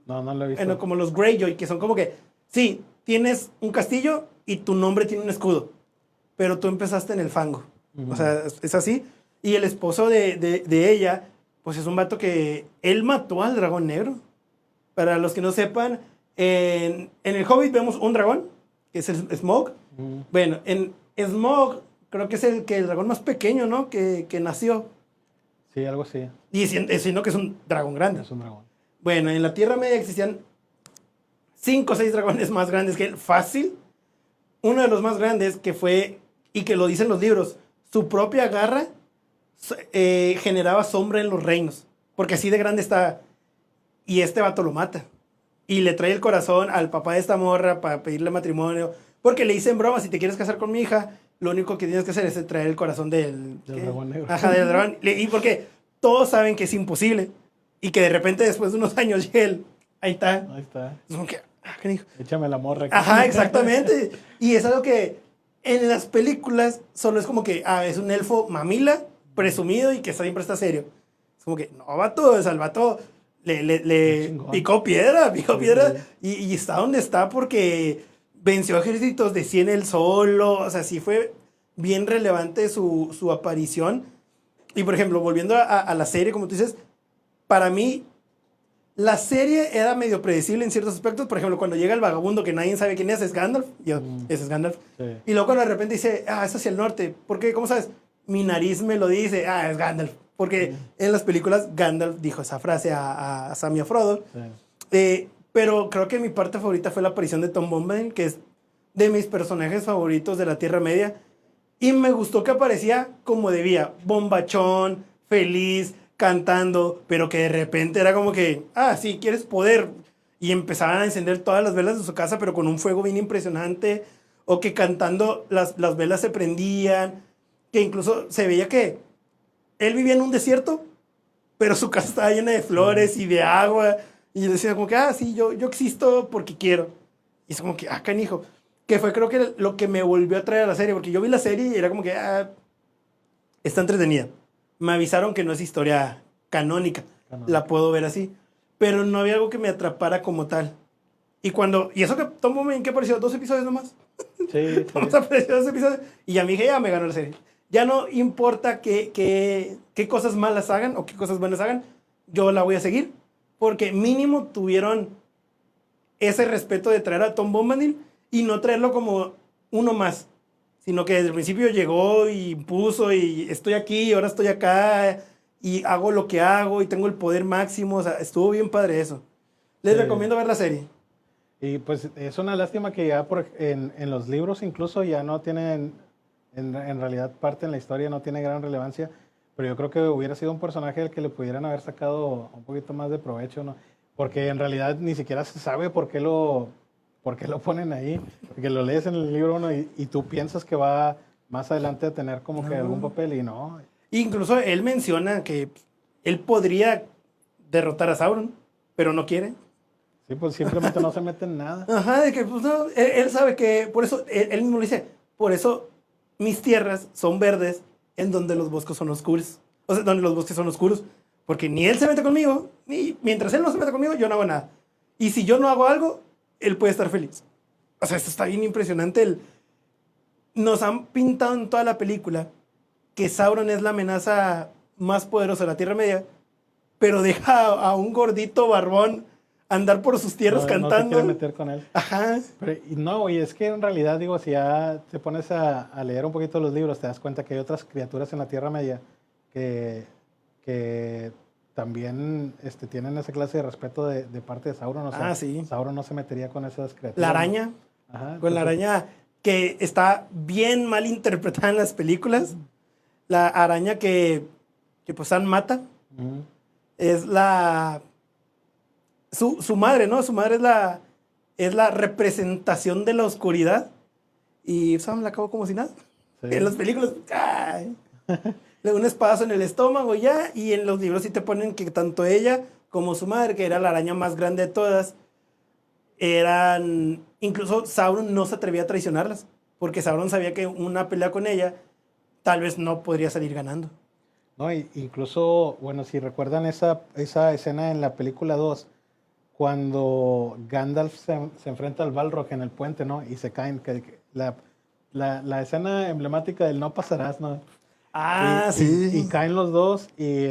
No lo he visto. Bueno, como los Greyjoy, que son como que, sí, tienes un castillo y tu nombre tiene un escudo, pero tú empezaste en el fango. O sea, es así. Y el esposo de ella, pues es un vato que él mató al dragón negro. Para los que no sepan, en el Hobbit vemos un dragón, que es el Smaug. Bueno, en Smaug creo que es el dragón más pequeño, ¿no? Que nació. Sí, algo así. Y siendo que es un dragón grande. Es un dragón. Bueno, en la Tierra Media existían 5 o 6 dragones más grandes que él. Fácil. Uno de los más grandes que fue, y que lo dicen los libros, su propia garra generaba sombra en los reinos. Porque así de grande está. Y este vato lo mata. Y le trae el corazón al papá de esta morra para pedirle matrimonio. Porque le dicen broma, si te quieres casar con mi hija, lo único que tienes que hacer es traer el corazón del dragón negro. Ajá, del dragón. Y porque todos saben que es imposible. Y que de repente después de unos años llega él. Ahí está. Es como que, ¿qué dijo? Échame la morra. Ajá, exactamente. Y es algo que en las películas solo es como que, es un elfo mamila, presumido y que siempre está serio. Es como que, no, vato, el vato le picó piedra. Y está donde está porque venció ejércitos de 100 él solo. O sea, sí fue bien relevante su aparición. Y por ejemplo, volviendo a la serie, como tú dices, para mí la serie era medio predecible en ciertos aspectos. Por ejemplo, cuando llega el vagabundo que nadie sabe quién es Gandalf. Ese es Gandalf. Sí. Y luego cuando de repente dice, es hacia el norte. ¿Por qué? ¿Cómo sabes? Mi nariz me lo dice. Es Gandalf. porque en las películas Gandalf dijo esa frase a Sam y a Frodo. Sí. Pero creo que mi parte favorita fue la aparición de Tom Bombadil, que es de mis personajes favoritos de la Tierra Media. Y me gustó que aparecía como debía, bombachón, feliz, cantando, pero que de repente era como que, sí, quieres poder. Y empezaban a encender todas las velas de su casa, pero con un fuego bien impresionante. O que cantando las velas se prendían. Que incluso se veía que él vivía en un desierto, pero su casa estaba llena de flores y de agua. Y yo decía como que, sí, yo existo porque quiero. Y es como que, canijo. Que fue creo que lo que me volvió a traer a la serie. Porque yo vi la serie y era como que, está entretenida. Me avisaron que no es historia canónica. La puedo ver así. Pero no había algo que me atrapara como tal. Y eso que tomó bien que apareció 2 episodios nomás. Sí. Apareció 2 episodios. Y ya me dije, ya me ganó la serie. Ya no importa qué cosas malas hagan o qué cosas buenas hagan. Yo la voy a seguir. Porque mínimo tuvieron ese respeto de traer a Tom Bombadil y no traerlo como uno más. Sino que desde el principio llegó y impuso y estoy aquí y ahora estoy acá y hago lo que hago y tengo el poder máximo. O sea, estuvo bien padre eso. Les recomiendo ver la serie. Y pues es una lástima que ya en los libros incluso ya no tienen, en realidad parte en la historia no tiene gran relevancia, pero yo creo que hubiera sido un personaje al que le pudieran haber sacado un poquito más de provecho, ¿no? Porque en realidad ni siquiera se sabe por qué lo ponen ahí, porque lo lees en el libro, ¿no? y tú piensas que va más adelante a tener como que algún papel y no. Incluso él menciona que él podría derrotar a Sauron, pero no quiere. Sí, pues simplemente no se mete en nada. Ajá, de que pues no, él sabe que, por eso, él mismo lo dice, por eso mis tierras son verdes en donde los bosques son oscuros. O sea, donde los bosques son oscuros. Porque ni él se mete conmigo, ni mientras él no se mete conmigo, yo no hago nada. Y si yo no hago algo, él puede estar feliz. O sea, esto está bien impresionante. Nos han pintado en toda la película que Sauron es la amenaza más poderosa de la Tierra Media, pero deja a un gordito barbón andar por sus tierras cantando. No se quiere meter con él. Ajá. Pero, no, y es que en realidad, digo, si ya te pones a leer un poquito los libros, te das cuenta que hay otras criaturas en la Tierra Media que también tienen esa clase de respeto de parte de Sauron. O sea, sí. Sauron no se metería con esas criaturas. La araña. Ajá, con la araña que está bien mal interpretada en las películas. La araña que pues Sam mata. Es su madre, ¿no? Su madre es la representación de la oscuridad. Y Sam la acabó como si nada. Sí. En las películas, le da un espadazo en el estómago ya. Y en los libros sí te ponen que tanto ella como su madre, que era la araña más grande de todas, eran... Incluso Sauron no se atrevía a traicionarlas. Porque Sauron sabía que una pelea con ella tal vez no podría salir ganando. No, incluso, bueno, si recuerdan esa escena en la película 2, cuando Gandalf se enfrenta al Balrog en el puente, ¿no? Y se caen. La escena emblemática del no pasarás, ¿no? Sí. Y caen los dos y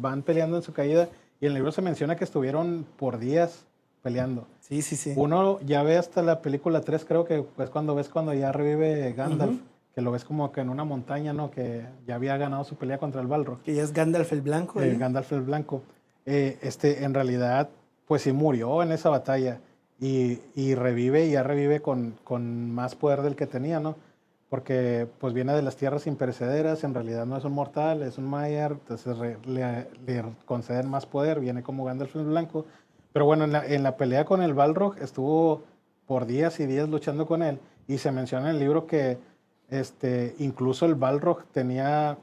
van peleando en su caída. Y en el libro se menciona que estuvieron por días peleando. Sí. Uno ya ve hasta la película 3, creo que es cuando ya revive Gandalf. Que lo ves como que en una montaña, ¿no? Que ya había ganado su pelea contra el Balrog. Que ya es Gandalf el Blanco. Gandalf el Blanco. En realidad, pues sí murió en esa batalla. Y revive, y ya revive con más poder del que tenía, ¿no? Porque pues viene de las tierras imperecederas, en realidad no es un mortal, es un Maiar, entonces le conceden más poder, viene como Gandalf el Blanco. Pero bueno, en la pelea con el Balrog estuvo por días y días luchando con él. Y se menciona en el libro que incluso el Balrog tenía,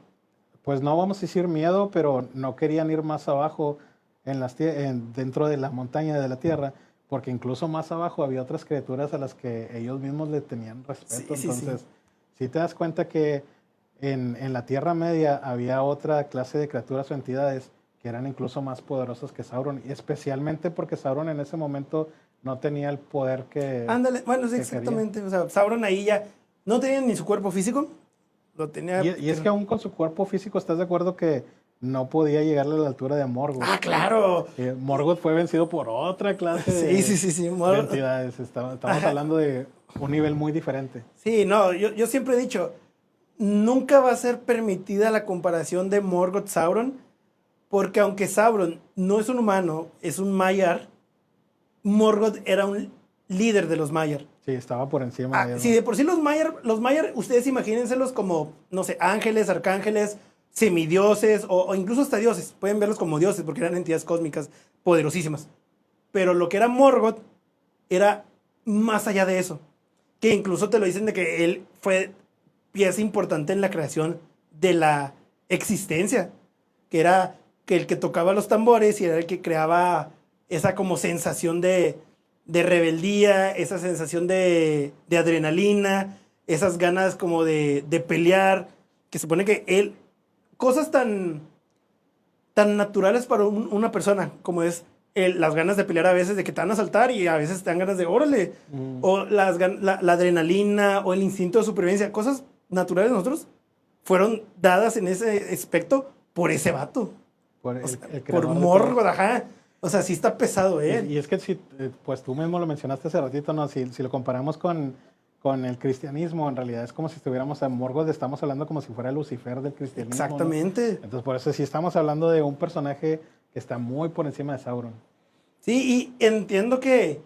pues no vamos a decir miedo, pero no querían ir más abajo dentro de la montaña de la tierra, porque incluso más abajo había otras criaturas a las que ellos mismos le tenían respeto. Entonces, sí te das cuenta que en la Tierra Media había otra clase de criaturas o entidades que eran incluso más poderosas que Sauron, y especialmente porque Sauron en ese momento no tenía el poder que... Ándale, bueno, sí, exactamente. O sea, Sauron ahí ya no tenía ni su cuerpo físico, lo tenía... Y es que aún con su cuerpo físico, ¿estás de acuerdo que no podía llegarle a la altura de Morgoth? ¡Ah, claro! Morgoth fue vencido por otra clase de entidades. Estamos hablando de un nivel muy diferente. Sí, no, yo siempre he dicho, nunca va a ser permitida la comparación de Morgoth-Sauron, porque aunque Sauron no es un humano, es un Maiar, Morgoth era un líder de los Maiar. Sí, estaba por encima de ellos. Si de por sí los Maiar, ustedes imagínenselos como, no sé, ángeles, arcángeles, semidioses o incluso hasta dioses. Pueden verlos como dioses porque eran entidades cósmicas poderosísimas. Pero lo que era Morgoth era más allá de eso. Que incluso te lo dicen de que él fue pieza importante en la creación de la existencia. Que era que el que tocaba los tambores y era el que creaba esa como sensación de rebeldía, esa sensación de adrenalina, esas ganas como de pelear, que se supone que él, cosas tan naturales para una persona, como es las ganas de pelear a veces, de que te van a asaltar y a veces te dan ganas de órale, o la adrenalina o el instinto de supervivencia, cosas naturales de nosotros fueron dadas en ese aspecto por ese vato. Por, o sea, por Morgoth, ajá. O sea, sí está pesado, ¿eh? Y es que si, pues tú mismo lo mencionaste hace ratito, ¿no? Si lo comparamos con el cristianismo, en realidad es como si estuviéramos a Morgoth, estamos hablando como si fuera Lucifer del cristianismo. Exactamente. ¿No? Entonces, por eso sí estamos hablando de un personaje que está muy por encima de Sauron. Sí, y entiendo que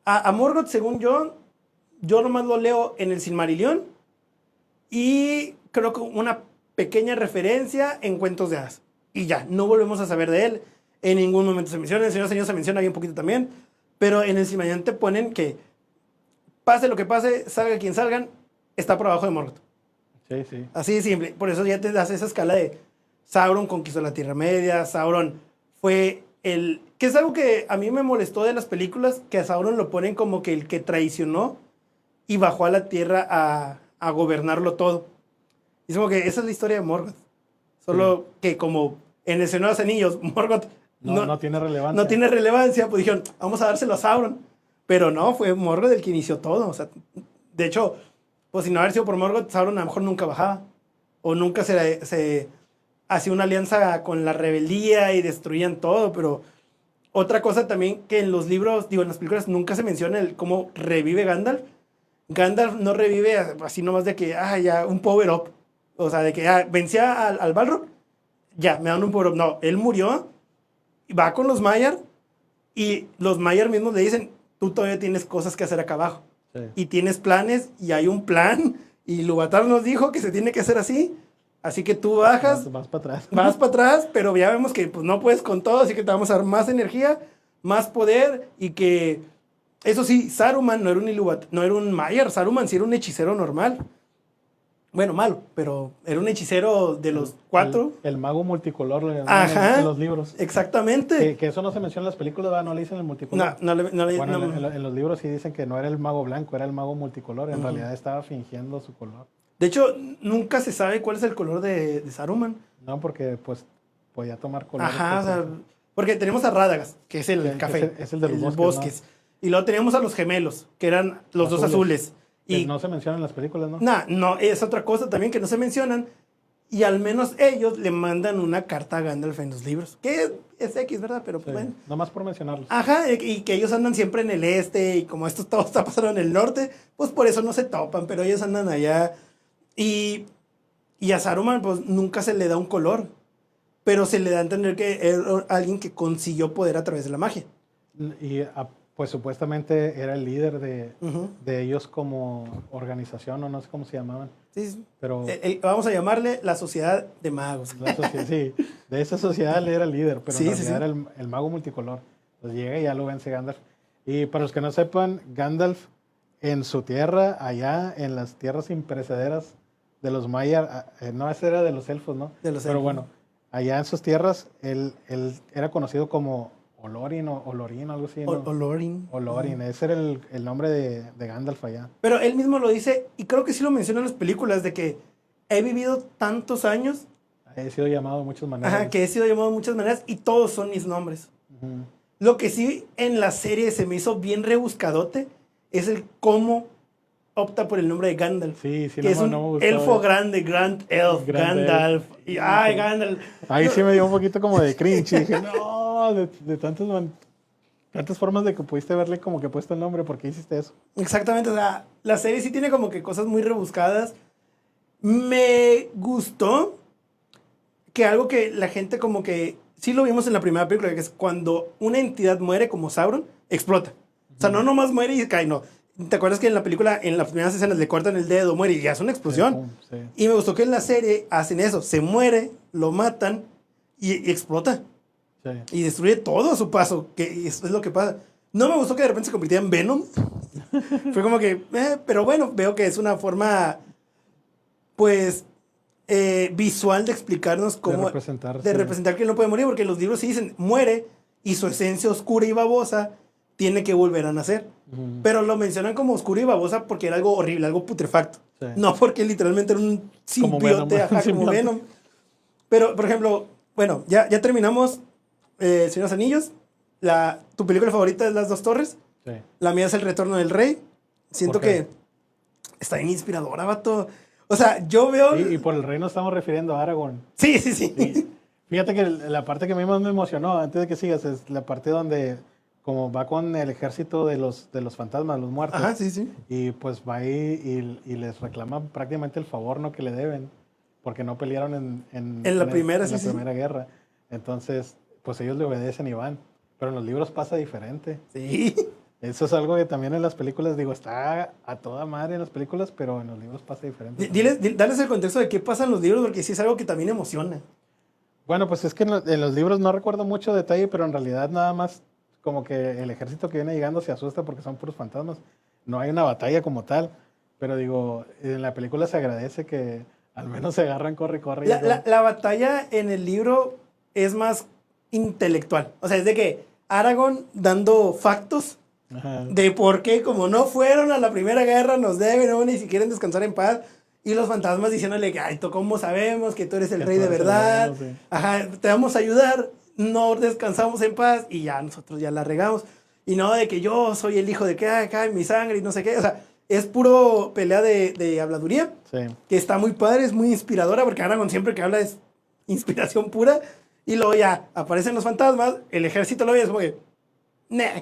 a Morgoth, según yo nomás lo leo en el Silmarillion y creo que una pequeña referencia en Cuentos de Hadas. Y ya, no volvemos a saber de él. En ningún momento se menciona. En el Señor se menciona ahí un poquito también. Pero en el Silmarillion te ponen que pase lo que pase, salga quien salgan, está por abajo de Morgoth. Sí, sí. Así de simple. Por eso ya te das esa escala de Sauron conquistó la Tierra Media, Sauron fue el... Que es algo que a mí me molestó de las películas, que a Sauron lo ponen como que el que traicionó y bajó a la Tierra a gobernarlo todo. Y es como que esa es la historia de Morgoth. Solo que como en el Señor de los Anillos, Morgoth no tiene relevancia. No tiene relevancia, pues dijeron, vamos a dárselo a Sauron. Pero no, fue Morgoth el que inició todo. O sea, de hecho, pues si no haber sido por Morgoth, Sauron a lo mejor nunca bajaba. O nunca se hacía una alianza con la rebeldía y destruían todo. Pero otra cosa también que en los libros, digo, en las películas nunca se menciona el cómo revive Gandalf. Gandalf no revive así nomás de que, ya, un power-up. O sea, de que vencía al Balrog, ya, me dan un power-up. No, él murió, va con los Maiar y los Maiar mismos le dicen, tú todavía tienes cosas que hacer acá abajo. Sí. Y tienes planes y hay un plan. Y Ilúvatar nos dijo que se tiene que hacer así. Así que tú bajas. Vas para atrás. Vas para atrás, pero ya vemos que pues, no puedes con todo. Así que te vamos a dar más energía, más poder. Y que, eso sí, Saruman no era un Ilúvatar, no era un Maiar. Saruman sí era un hechicero normal. Bueno, malo, pero era un hechicero de los 4. El mago multicolor le llaman en los libros. Exactamente. Que eso no se menciona en las películas, ¿verdad? No le dicen el multicolor. Bueno, en los libros sí dicen que no era el mago blanco, era el mago multicolor. En realidad estaba fingiendo su color. De hecho, nunca se sabe cuál es el color de Saruman. No, porque pues podía tomar color. Ajá, o sea, porque tenemos a Radagast, que es el café. Es el de los bosques. ¿No? Y luego teníamos a los gemelos, que eran los dos azules. Y no se mencionan en las películas, ¿no? No, es otra cosa también que no se mencionan. Y al menos ellos le mandan una carta a Gandalf en los libros. Que es X, ¿verdad? Pero pues bueno. Nomás por mencionarlos. Ajá, y que ellos andan siempre en el este. Y como esto todo está pasando en el norte, pues por eso no se topan. Pero ellos andan allá. Y a Saruman, pues nunca se le da un color. Pero se le da a entender que era alguien que consiguió poder a través de la magia. Y pues supuestamente era el líder de ellos como organización, o no sé cómo se llamaban. Sí, pero vamos a llamarle la Sociedad de Magos. Sí, de esa sociedad él era el líder, pero sí, en realidad era el mago multicolor. Entonces llega y ya lo vence Gandalf. Y para los que no sepan, Gandalf en su tierra, allá en las tierras imprecederas de los Maiar, no, esa era de los elfos, ¿no? Pero bueno, allá en sus tierras, él era conocido como Olorin o Olorin, algo así, ¿no? Olorin, ese era el nombre de Gandalf allá. Pero él mismo lo dice, y creo que sí lo menciona en las películas, de que he vivido tantos años. He sido llamado de muchas maneras. Ajá, que he sido llamado de muchas maneras y todos son mis nombres. Lo que sí en la serie se me hizo bien rebuscadote es el cómo opta por el nombre de Gandalf. Sí, que es un elfo grande, Grand Elf, Gandalf. Y, Gandalf. Ahí sí me dio un poquito como de cringe. Y dije, no, de tantas formas de que pudiste verle como que puesto el nombre, ¿por qué hiciste eso? Exactamente, o sea, la serie sí tiene como que cosas muy rebuscadas Me gustó que algo que la gente como que... Sí lo vimos en la primera película, que es cuando una entidad muere como Sauron, explota. O sea, no nomás muere y cae, no. ¿Te acuerdas que en la película, en las primeras escenas, le cortan el dedo, muere y ya es una explosión? Sí. Y me gustó que en la serie hacen eso. Se muere, lo matan y explota. Sí. Y destruye todo a su paso, que es lo que pasa. No me gustó que de repente se convirtiera en Venom. Fue como que, pero bueno, veo que es una forma, pues, visual de explicarnos cómo... De representar que él no puede morir, porque los libros sí dicen, muere, y su esencia oscura y babosa tiene que volver a nacer. Pero lo mencionan como oscura y babosa porque era algo horrible, algo putrefacto. Sí. No porque literalmente era un simbiote, como Venom. Pero, por ejemplo, bueno, ya terminamos Señor de los Anillos. ¿Tu película favorita es Las Dos Torres? Sí. La mía es El Retorno del Rey. Siento que está bien inspiradora, vato. O sea, yo veo... Y por el rey nos estamos refiriendo a Aragorn. Sí. Fíjate que la parte que a mí más me emocionó, antes de que sigas, es la parte donde como va con el ejército de los fantasmas, los muertos. Ajá, sí. Y pues va ahí y les reclama prácticamente el favor, ¿no?, que le deben, porque no pelearon en la primera guerra. Entonces, pues ellos le obedecen y van. Pero en los libros pasa diferente. Sí. Eso es algo que también en las películas, digo, está a toda madre en las películas, pero en los libros pasa diferente. Dales el contexto de qué pasa en los libros, porque sí es algo que también emociona. Bueno, pues es que en los libros no recuerdo mucho detalle, pero en realidad nada más como que el ejército que viene llegando se asusta porque son puros fantasmas. No hay una batalla como tal, pero digo, en la película se agradece que al menos se agarran, corre. La batalla en el libro es más intelectual. O sea, es de que Aragorn dando factos de por qué, como no fueron a la primera guerra, nos deben, no, ni siquiera descansar en paz. Y los fantasmas diciéndole que, ay, ¿cómo sabemos que tú eres el rey de verdad? Bueno, sí. Ajá, te vamos a ayudar, no descansamos en paz y ya nosotros ya la regamos. Y no de que yo soy el hijo de que acá mi sangre y no sé qué. O sea, es puro pelea de habladuría. Sí. Que está muy padre, es muy inspiradora, porque Aragorn siempre que habla es inspiración pura. Y luego ya aparecen los fantasmas, el ejército lo ve y es como que... Nah.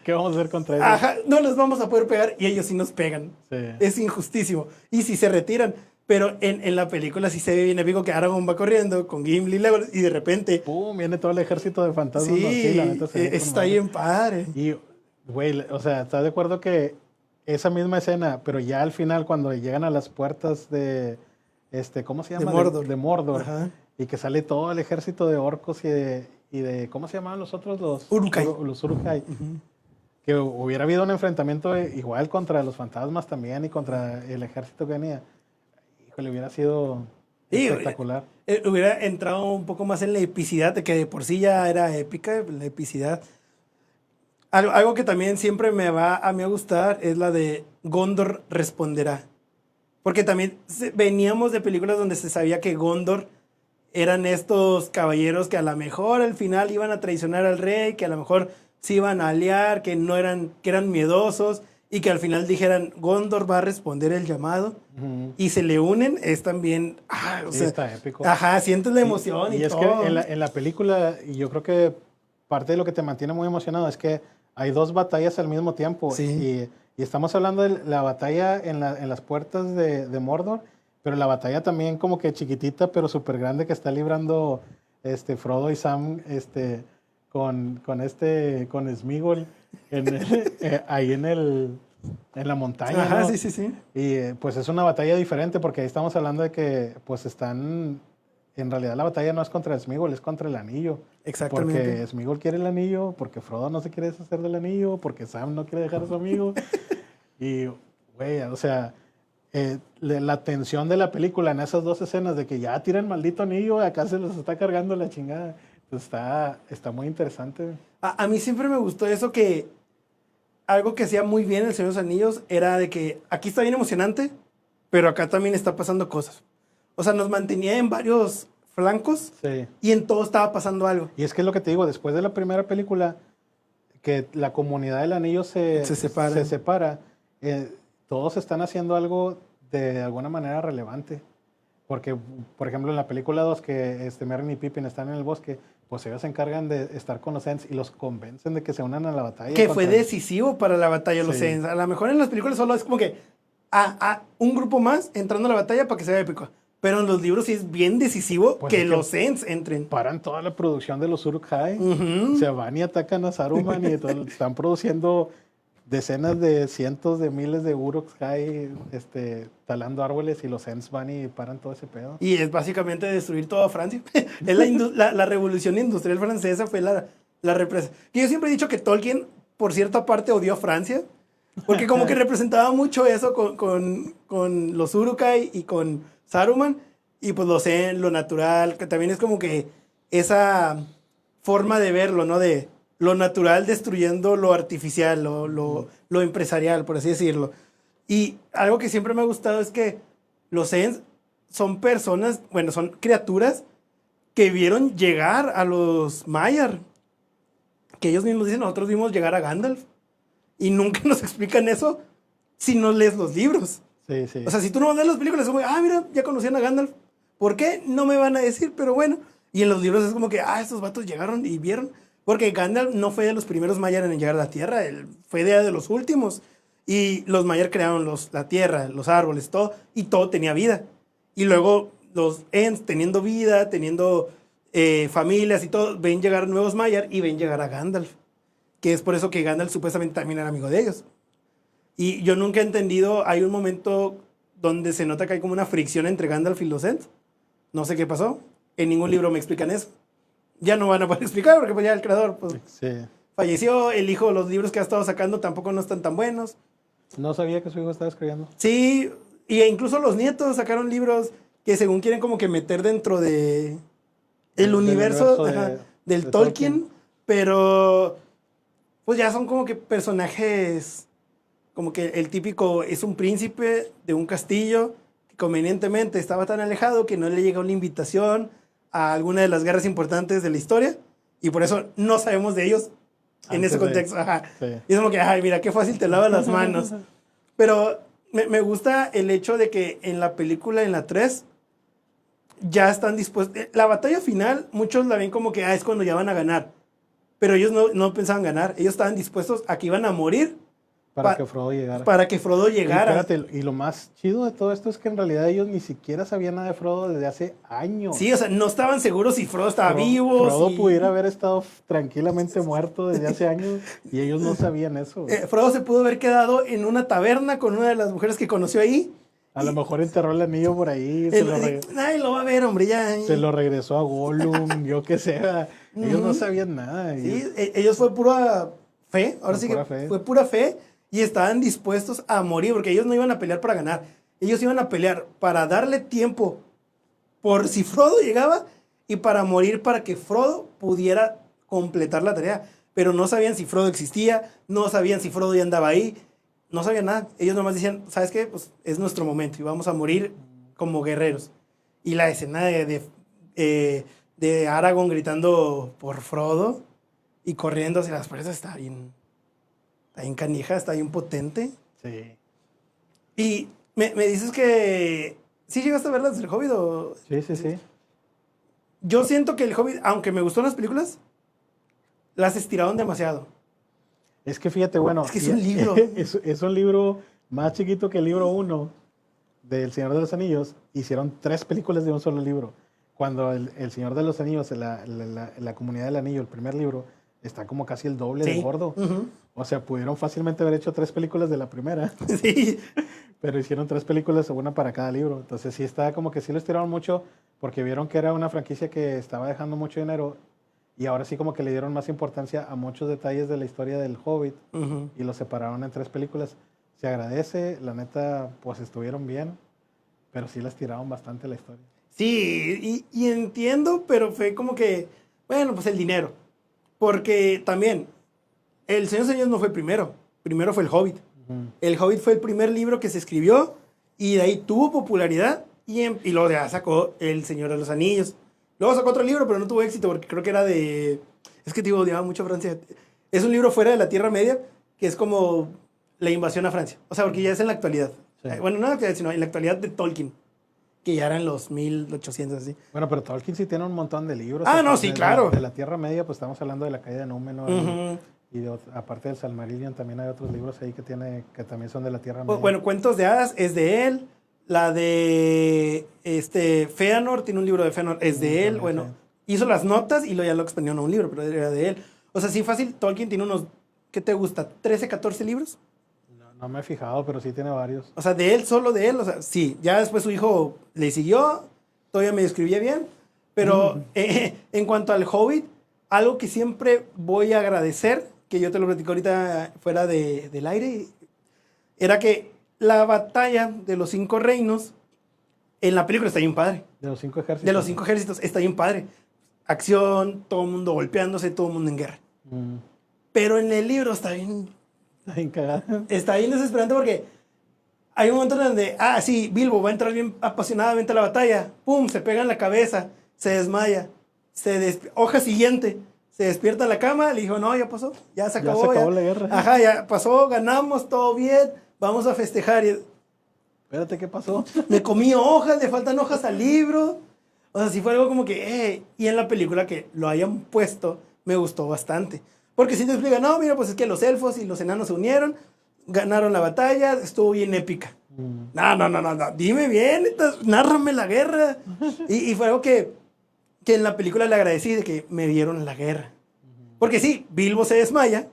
¿Qué vamos a hacer contra ellos? Ajá, no les vamos a poder pegar y ellos sí nos pegan. Sí. Es injustísimo. Y si se retiran. Pero en la película sí se ve bien épico que Aragorn va corriendo con Gimli y de repente... ¡Pum! Viene todo el ejército de fantasmas. Sí, la neta está bien padre. Y, güey, o sea, ¿estás de acuerdo que esa misma escena, pero ya al final cuando llegan a las puertas de... ¿cómo se llama? De Mordor. Ajá. Y que sale todo el ejército de orcos y de ¿cómo se llamaban los otros? Los Uruk-hai. Los Uruk-hai. Que hubiera habido un enfrentamiento igual contra los fantasmas también y contra el ejército que venía. Híjole, hubiera sido espectacular. Hubiera entrado un poco más en la epicidad, que de por sí ya era épica, la epicidad. Algo que también siempre me va a mí a gustar es la de Gondor responderá. Porque también veníamos de películas donde se sabía que Gondor eran estos caballeros que a lo mejor al final iban a traicionar al rey, que a lo mejor se iban a aliar, que eran miedosos y que al final dijeran Gondor va a responder el llamado y se le unen. Es también está épico. Ajá, sientes la emoción y es todo. Que en la película, y yo creo que parte de lo que te mantiene muy emocionado es que hay dos batallas al mismo tiempo. Sí. Y estamos hablando de la batalla en las puertas de Mordor, pero la batalla también como que chiquitita, pero súper grande que está librando Frodo y Sam con Sméagol ahí en la montaña. Ajá, ¿no? sí. Y pues es una batalla diferente porque ahí estamos hablando de que pues en realidad la batalla no es contra Sméagol, es contra el anillo. Exactamente. Porque Sméagol quiere el anillo, porque Frodo no se quiere deshacer del anillo, porque Sam no quiere dejar a su amigo. Y, güey, o sea, la tensión de la película en esas dos escenas de que ya tira el maldito anillo, acá se los está cargando la chingada. Pues está muy interesante. A mí siempre me gustó eso, que algo que hacía muy bien el Señor de los Anillos era de que aquí está bien emocionante, pero acá también está pasando cosas. O sea, nos mantenía en varios flancos y en todo estaba pasando algo. Y es que es lo que te digo, después de la primera película, que la comunidad del anillo se separa, todos están haciendo algo de alguna manera relevante. Porque, por ejemplo, en la película 2, que Merry y Pippin están en el bosque, pues ellos se encargan de estar con los Ents y los convencen de que se unan a la batalla. Que fue decisivo para la batalla los Ents. A lo mejor en las películas solo es como que a un grupo más entrando a la batalla para que sea épico. Pero en los libros sí es bien decisivo Pues que es que los Ents entren. paran toda la producción de los Uruk-hai. Ujú. Se van y atacan a Saruman y están produciendo decenas de cientos de miles de Uruk-hai talando árboles y los Ents van y paran todo ese pedo. Y es básicamente destruir toda Francia. Es la revolución industrial francesa fue la representación. Yo siempre he dicho que Tolkien, por cierta parte, odió a Francia. Porque como que representaba mucho eso con los Uruk-hai y con Saruman. Y pues lo natural, que también es como que esa forma de verlo, ¿no? De lo natural destruyendo lo artificial, lo empresarial, por así decirlo. Y algo que siempre me ha gustado es que los Ents son personas, bueno, son criaturas que vieron llegar a los Maiar. Que ellos mismos dicen, nosotros vimos llegar a Gandalf. Y nunca nos explican eso si no lees los libros. Sí, sí. O sea, si tú no ves las películas, es como, mira, ya conocían a Gandalf. ¿Por qué? No me van a decir, pero bueno. Y en los libros es como que, estos vatos llegaron y vieron. Porque Gandalf no fue de los primeros Maiar en llegar a la Tierra, él fue de los últimos. Y los Maiar crearon la Tierra, los árboles, todo, y todo tenía vida. Y luego los Ents, teniendo vida, teniendo familias y todo, ven llegar nuevos Maiar y ven llegar a Gandalf. Que es por eso que Gandalf supuestamente también era amigo de ellos. Y yo nunca he entendido, hay un momento donde se nota que hay como una fricción entre Gandalf y los Ents. No sé qué pasó. En ningún libro me explican eso. Ya no van a poder explicar porque pues ya el creador pues, Sí. falleció. El hijo, los libros que ha estado sacando tampoco no están tan buenos. No sabía que su hijo estaba escribiendo. Sí, e incluso los nietos sacaron libros que según quieren como que meter dentro de el universo del Tolkien, pero pues ya son como que personajes, como que el típico es un príncipe de un castillo que convenientemente estaba tan alejado que no le llegó una invitación a alguna de las guerras importantes de la historia y por eso no sabemos de ellos en ese contexto. Sí. Y es como que, mira, qué fácil te lavas las manos. Pero me gusta el hecho de que en la película, en la 3, ya están dispuestos. La batalla final, muchos la ven como que es cuando ya van a ganar. Pero ellos no pensaban ganar. Ellos estaban dispuestos a que iban a morir. Para que Frodo llegara. Para que Frodo llegara. Y, espérate, y lo más chido de todo esto es que en realidad ellos ni siquiera sabían nada de Frodo desde hace años. Sí, o sea, no estaban seguros si Frodo estaba vivo. Frodo pudiera haber estado tranquilamente muerto desde hace años y ellos no sabían eso. Frodo se pudo haber quedado en una taberna con una de las mujeres que conoció ahí. A lo mejor enterró el anillo por ahí. Nadie lo va a ver, hombre, ya. Se lo regresó a Gollum, yo qué sé. Ellos no sabían nada. Sí, ellos fue pura fe. Ahora sí que fue pura fe. Y estaban dispuestos a morir, porque ellos no iban a pelear para ganar. Ellos iban a pelear para darle tiempo por si Frodo llegaba y para morir para que Frodo pudiera completar la tarea. Pero no sabían si Frodo existía, no sabían si Frodo ya andaba ahí, no sabían nada. Ellos nomás decían, ¿sabes qué? Pues es nuestro momento y vamos a morir como guerreros. Y la escena de Aragorn gritando por Frodo y corriendo hacia las puertas está bien canija, está bien potente. Sí. Y me dices que ¿sí llegaste a ver las del Hobbit o...? Sí. Yo siento que el Hobbit, aunque me gustó las películas, las estiraron demasiado. Es que fíjate, bueno... Es que es un libro. Es un libro más chiquito que el libro 1 del Señor de los Anillos. Hicieron 3 películas de un solo libro. Cuando el Señor de los Anillos, la Comunidad del Anillo, el primer libro, está como casi el doble de gordo. Uh-huh. O sea, pudieron fácilmente haber hecho 3 películas de la primera. Sí. Pero hicieron 3 películas, una para cada libro. Entonces sí está como que sí lo estiraron mucho porque vieron que era una franquicia que estaba dejando mucho dinero y ahora sí como que le dieron más importancia a muchos detalles de la historia del Hobbit Uh-huh. y lo separaron en 3 películas. Se agradece, la neta, pues estuvieron bien, pero sí las tiraron bastante la historia. Sí, y entiendo, pero fue como que, bueno, pues el dinero. Porque también, El Señor de los Anillos no fue primero fue El Hobbit. Uh-huh. El Hobbit fue el primer libro que se escribió y de ahí tuvo popularidad y luego ya sacó El Señor de los Anillos. Luego sacó otro libro, pero no tuvo éxito porque creo que era de... Es que te digo, odiaba mucho a Francia. Es un libro fuera de la Tierra Media que es como la invasión a Francia. O sea, porque ya es en la actualidad. Sí. Bueno, no en la actualidad, sino en la actualidad de Tolkien. Que ya eran los 1800 así. Bueno, pero Tolkien sí tiene un montón de libros. No, sí, claro. De la Tierra Media, pues estamos hablando de la caída de Númenor. Uh-huh. aparte del Silmarillion también hay otros libros ahí que también son de la Tierra Media. Bueno, Cuentos de Hadas es de él. La de Feanor, tiene un libro de Feanor, es de él. Bueno, hizo las notas y ya lo expandieron a un libro, pero era de él. O sea, sí, fácil, Tolkien tiene unos, ¿qué te gusta? ¿13, 14 libros? No me he fijado, pero sí tiene varios. O sea, de él, solo de él. O sea, sí, ya después su hijo le siguió, todavía me escribía bien. Pero en cuanto al Hobbit, algo que siempre voy a agradecer, que yo te lo platico ahorita fuera del aire, era que la batalla de los 5 reinos, en la película está bien padre. De los 5 ejércitos. De los 5 ejércitos, está bien padre. Acción, todo el mundo golpeándose, todo el mundo en guerra. Pero en el libro está bien cagada. Está bien desesperante porque hay un momento en donde, sí, Bilbo va a entrar bien apasionadamente a la batalla. ¡Pum! Se pega en la cabeza, se desmaya. Hoja siguiente, se despierta en la cama, le dijo, no, ya pasó, ya se acabó. Ya se acabó la guerra. Ajá, ya pasó, ganamos, todo bien, vamos a festejar. Espérate, ¿qué pasó? Me comí hojas, le faltan hojas al libro. O sea, sí fue algo como que, y en la película que lo hayan puesto, me gustó bastante. Porque si te explican, no, mira, pues es que los elfos y los enanos se unieron, ganaron la batalla, estuvo bien épica. No, dime bien, nárrame la guerra. Y fue algo que en la película le agradecí de que me dieron la guerra. Porque sí, Bilbo se desmaya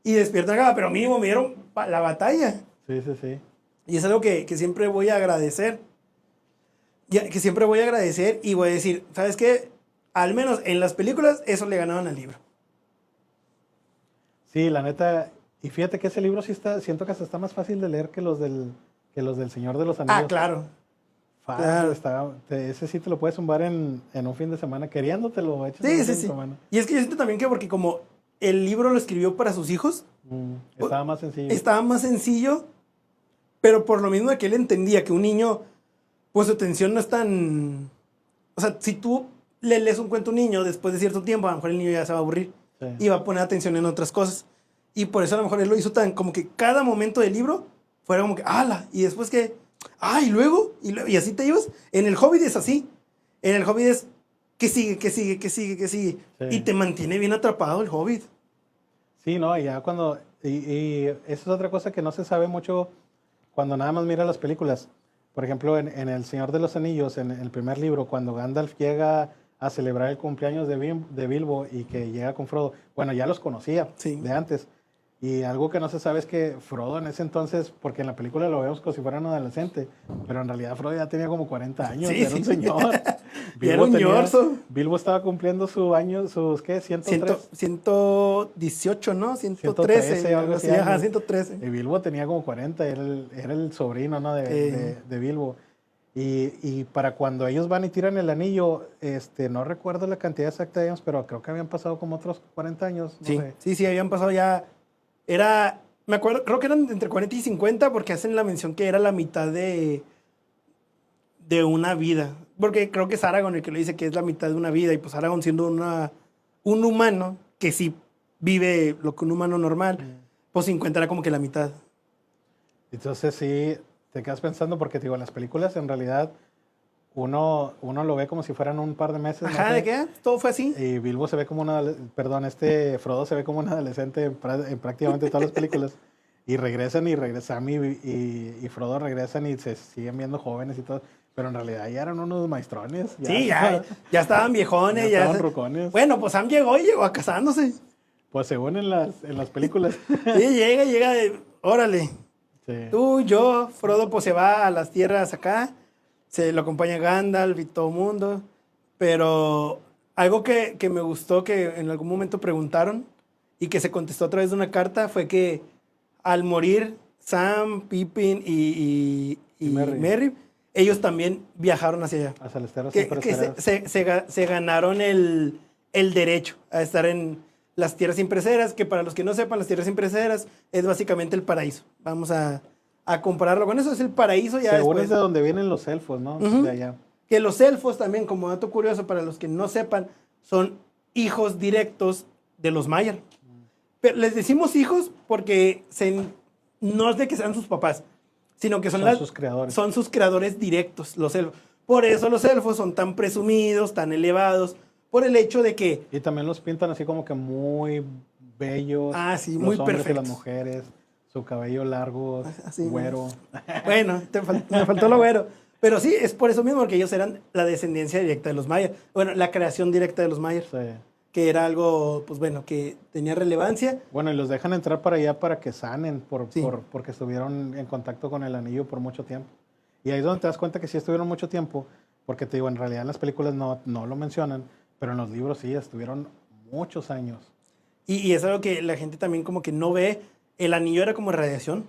y despierta acá, pero mínimo me dieron la batalla. Sí. Y es algo que siempre voy a agradecer. Que siempre voy a agradecer y voy a decir, ¿sabes qué? Al menos en las películas, eso le ganaban al libro. Sí, la neta. Y fíjate que ese libro sí siento que hasta está más fácil de leer que los del Señor de los Anillos. Claro. Claro. Ese sí te lo puedes zumbar en un fin de semana, queriéndotelo. Sí. Y es que yo siento también que porque como el libro lo escribió para sus hijos, estaba más sencillo. Estaba más sencillo, pero por lo mismo de que él entendía que un niño, pues su atención no es tan... O sea, si tú le lees un cuento a un niño, después de cierto tiempo, a lo mejor el niño ya se va a aburrir. Sí. Y va a poner atención en otras cosas. Y por eso a lo mejor él lo hizo tan como que cada momento del libro fuera como que, ¡ala! Y después que, y luego, y así te ibas. En el Hobbit es así. En el Hobbit es, que sigue. Sí. Y te mantiene bien atrapado el Hobbit. Sí, no, ya cuando... Y eso es otra cosa que no se sabe mucho cuando nada más mira las películas. Por ejemplo, en El Señor de los Anillos, en el primer libro, cuando Gandalf llega a celebrar el cumpleaños de Bilbo y que llega con Frodo, bueno, ya los conocía de antes. Y algo que no se sabe es que Frodo en ese entonces, porque en la película lo vemos como si fuera un adolescente, pero en realidad Frodo ya tenía como 40 años, era un señor. Era un ñorzo. Bilbo estaba cumpliendo su año, sus, ¿qué? 103. 118, ¿no? 113. Algo así. Ajá, 113. Y Bilbo tenía como 40, era el sobrino, ¿no? de Bilbo. Y para cuando ellos van y tiran el anillo, no recuerdo la cantidad exacta de años, pero creo que habían pasado como otros 40 años. No sé. Sí, habían pasado ya. Me acuerdo, creo que eran entre 40 y 50 porque hacen la mención que era la mitad de una vida. Porque creo que es Aragorn el que le dice que es la mitad de una vida y pues Aragorn siendo un humano que sí vive lo que un humano normal, pues 50 era como que la mitad. Entonces sí, te quedas pensando porque digo, en las películas en realidad uno lo ve como si fueran un par de meses. Ajá, ¿no? ¿De qué? Todo fue así. Y Bilbo se ve como Frodo se ve como un adolescente en prácticamente todas las películas. Y regresan y Frodo regresan y se siguen viendo jóvenes y todo. Pero en realidad ya eran unos maestrones. Ya estaban viejones. Ya estaban rucones. Bueno, pues Sam llegó a casándose. Pues según en las películas. Sí, llega órale. Sí. Tú, yo, Frodo pues se va a las tierras acá. Se lo acompaña Gandalf y todo el mundo. Pero algo que me gustó, que en algún momento preguntaron y que se contestó a través de una carta, fue que al morir Sam, Pippin y Merry, ellos también viajaron hacia allá. Hacia las tierras impreseras. Se ganaron el derecho a estar en las tierras impreseras, que para los que no sepan, las tierras impreseras es básicamente el paraíso. Vamos a compararlo con eso, es el paraíso ya según después. Es de donde vienen los elfos, ¿no? De allá. Que los elfos también, como dato curioso para los que no sepan, son hijos directos de los Maiar. Pero les decimos hijos porque no es de que sean sus papás, sino que son sus creadores. Son sus creadores directos, los elfos. Por eso los elfos son tan presumidos, tan elevados, por el hecho de que... Y también los pintan así como que muy bellos, sí, los muy hombres y perfectos. las mujeres, su cabello largo, Así, güero. Bueno, me faltó lo güero. Pero sí, es por eso mismo, porque ellos eran la descendencia directa de los Mayas. Bueno, la creación directa de los Mayas, Sí. que era algo, pues bueno, que tenía relevancia. Bueno, y los dejan entrar para allá para que sanen, Sí. porque estuvieron en contacto con el anillo por mucho tiempo. Y ahí es donde te das cuenta que sí estuvieron mucho tiempo, porque te digo, en realidad en las películas no lo mencionan, pero en los libros sí, estuvieron muchos años. Y es algo que la gente también como que no ve. El anillo era como radiación.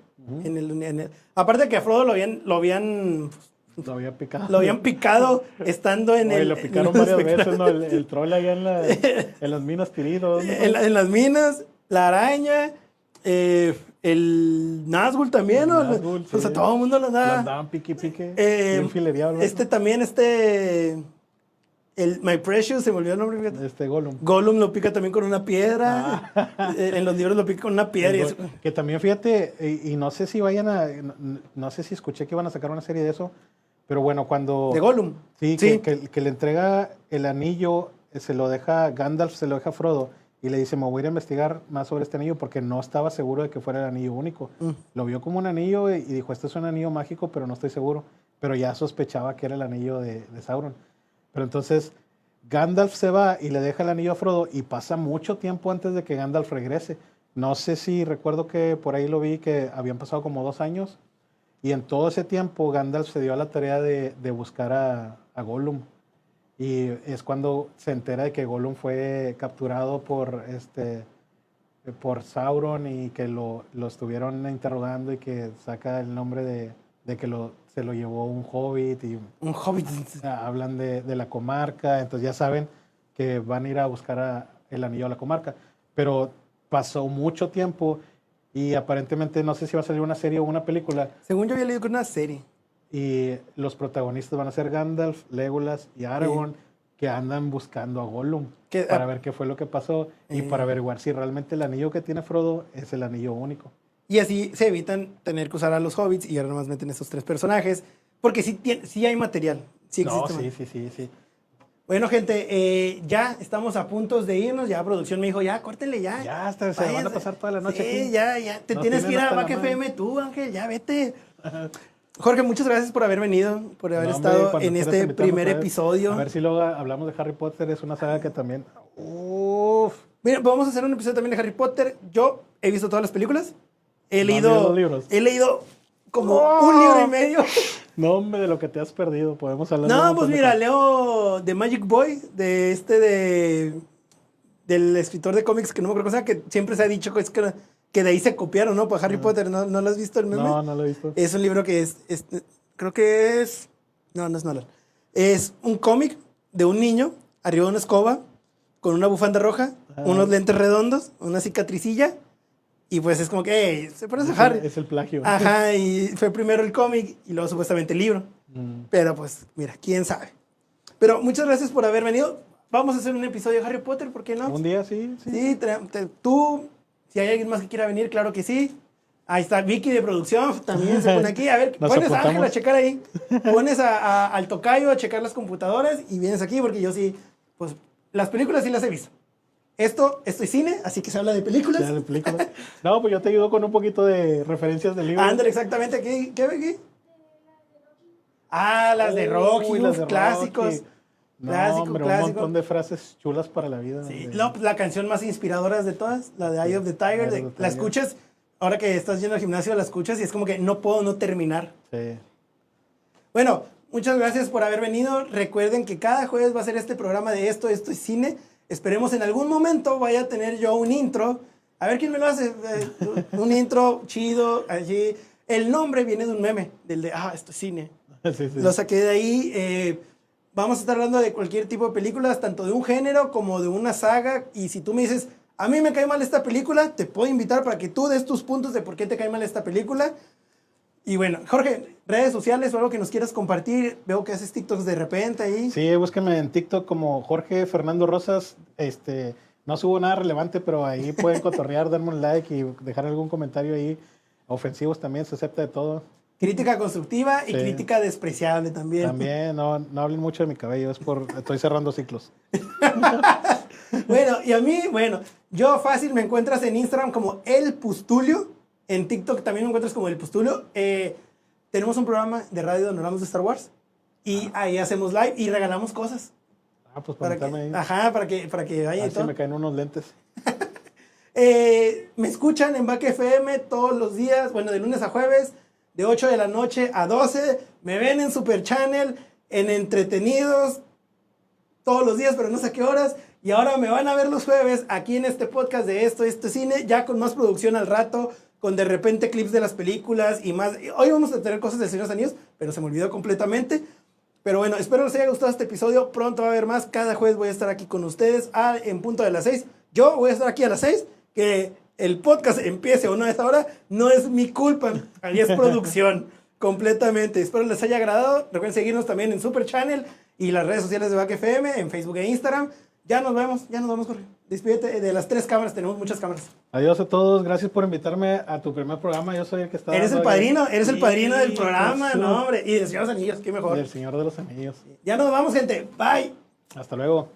Aparte de que a Frodo lo habían Lo había picado. lo habían picado estando en Oye, el... lo picaron varias veces, ¿no? El troll allá en las minas tiridos, ¿no? en las minas, la araña, el Nazgûl también, ¿no? Nazgûl, O sea, sí. todo el mundo lo Lo andaba. andaban pique, Eh, bien filereado, ¿no? también, el My Precious, se me olvidó el nombre, fíjate. Gollum. Gollum lo pica también con una piedra. En los libros lo pica con una piedra. Que también, fíjate, y no sé si no sé si escuché que iban a sacar una serie de eso, pero bueno, cuando... De Gollum. Sí, Sí. que le entrega el anillo, se lo deja Gandalf, se lo deja Frodo, y le dice, me voy a ir a investigar más sobre este anillo, porque no estaba seguro de que fuera el anillo único. Lo vio como un anillo y dijo, este es un anillo mágico, pero no estoy seguro. Pero ya sospechaba que era el anillo de Sauron. Pero entonces Gandalf se va y le deja el anillo a Frodo, y pasa mucho tiempo antes de que Gandalf regrese. No sé si recuerdo que por ahí lo vi que habían pasado como 2 años, y en todo ese tiempo Gandalf se dio a la tarea de buscar a Gollum. Y es cuando se entera de que Gollum fue capturado por Sauron, y que lo estuvieron interrogando, y que saca el nombre de que se lo llevó un hobbit, y Un hobbit. hablan de la comarca. Entonces ya saben que van a ir a buscar el anillo a la comarca. Pero pasó mucho tiempo, y aparentemente no sé si va a salir una serie o una película, Según yo había leído que era una serie. y los protagonistas van a ser Gandalf, Legolas y Aragorn, que andan buscando a Gollum para ver qué fue lo que pasó, y para averiguar si realmente el anillo que tiene Frodo es el anillo único. Y así se evitan tener que usar a los hobbits, y ahora nomás meten esos 3 personajes. Porque sí hay material. Sí No, existe. sí. Bueno, gente, ya estamos a punto de irnos. Ya producción me dijo, ya, córtenle ya. Ya hasta se van a pasar toda la noche Sí, aquí. ya. Te Nos tienes que ir tienen a hasta la Back madre. FM tú, Ángel. Ya, vete. Jorge, muchas gracias por haber venido, por haber No, hombre, estado cuando en quieras este invitarnos primer otra vez. episodio. A ver si luego hablamos de Harry Potter. Es una saga que también... Uf. Mira, vamos a hacer un episodio también de Harry Potter. Yo he visto todas las películas. He ¿No has leído leído los libros? He leído como ¡Oh! un libro y medio. No, hombre, de lo que te has perdido. Podemos hablar de un No, montón pues de mira, cosas. leo The Magic Boy, del escritor de cómics que no me acuerdo, o sea, que siempre se ha dicho que de ahí se copiaron, ¿no? Para Harry Potter, ¿no lo has visto el meme? No lo he visto. Es un libro que creo que es, no es Nolan. Es un cómic de un niño arriba de una escoba, con una bufanda roja, unos lentes redondos, una cicatricilla, y pues es como que, hey, se parece a Harry. Es el plagio. Ajá, y fue primero el cómic y luego supuestamente el libro. Mm. Pero pues, mira, quién sabe. Pero muchas gracias por haber venido. Vamos a hacer un episodio de Harry Potter, ¿por qué no? Un día sí. Sí, tú, si hay alguien más que quiera venir, claro que sí. Ahí está Vicky de producción, también se pone aquí. A ver, Nos pones a Ángel apuntamos. a checar ahí. Pones al tocayo a checar las computadoras y vienes aquí porque yo sí, pues las películas sí las he visto. Esto es cine, así que se habla de películas. Ya de películas. No, pues yo te ayudo con un poquito de referencias del libro. Ándale, exactamente aquí. ¿Qué ve aquí? Ah, las de Rocky, Uy, las de clásicos. Rocky. No, Clásico, hombre, clásico. un montón de frases chulas para la vida. Sí, hombre. no, pues, la canción más inspiradora de todas, la de Eye of the Tiger, Eye of the la Tiger. escuchas, ahora que estás yendo al gimnasio, la escuchas y es como que no puedo no terminar. Sí. Bueno, muchas gracias por haber venido. Recuerden que cada jueves va a ser este programa de Esto es Cine. Esperemos en algún momento vaya a tener yo un intro. A ver quién me lo hace. Un intro chido, allí. El nombre viene de un meme, del de, esto es cine. Sí. Lo saqué de ahí. Vamos a estar hablando de cualquier tipo de películas, tanto de un género como de una saga. Y si tú me dices, a mí me cae mal esta película, te puedo invitar para que tú des tus puntos de por qué te cae mal esta película. Y bueno, Jorge, redes sociales o algo que nos quieras compartir. Veo que haces TikToks de repente ahí. Sí, búsquenme en TikTok como Jorge Fernando Rosas. No subo nada relevante, pero ahí pueden cotorrear, darme un like y dejar algún comentario ahí. Ofensivos también, se acepta de todo. Crítica constructiva y Sí. crítica despreciable también. También, no hablen mucho de mi cabello, estoy cerrando ciclos. Bueno, y a mí, bueno, yo fácil me encuentras en Instagram como El Pustulio. En TikTok también me encuentras como El Pustulio. Tenemos un programa de radio donde hablamos de Star Wars. Y ahí hacemos live y regalamos cosas. Pues Para que, meterme ahí. ajá, para que vaya y Así todo. me caen unos lentes. Me escuchan en Back FM todos los días, bueno, de lunes a jueves, de 8 de la noche a 12. Me ven en Super Channel, en Entretenidos, todos los días, pero no sé a qué horas. Y ahora me van a ver los jueves aquí en este podcast de este cine, ya con más producción al rato, con de repente clips de las películas y más. Hoy vamos a tener cosas del Señor de los Anillos, pero se me olvidó completamente. Pero bueno, espero les haya gustado este episodio. Pronto va a haber más. Cada jueves voy a estar aquí con ustedes en punto de las 6. Yo voy a estar aquí a las 6. Que el podcast empiece o no a esta hora no es mi culpa. Ahí es producción completamente. Espero les haya agradado. Recuerden seguirnos también en Super Channel y las redes sociales de Back FM, en Facebook e Instagram. Ya nos vemos, Jorge. Despídete de las 3 cámaras, tenemos muchas cámaras. Adiós a todos, gracias por invitarme a tu primer programa. Yo soy el que está. Eres el padrino del Sí, programa, pues, no, hombre. Y del Señor de los Anillos, qué mejor. Del Señor de los Anillos. Ya nos vamos, gente. Bye. Hasta luego.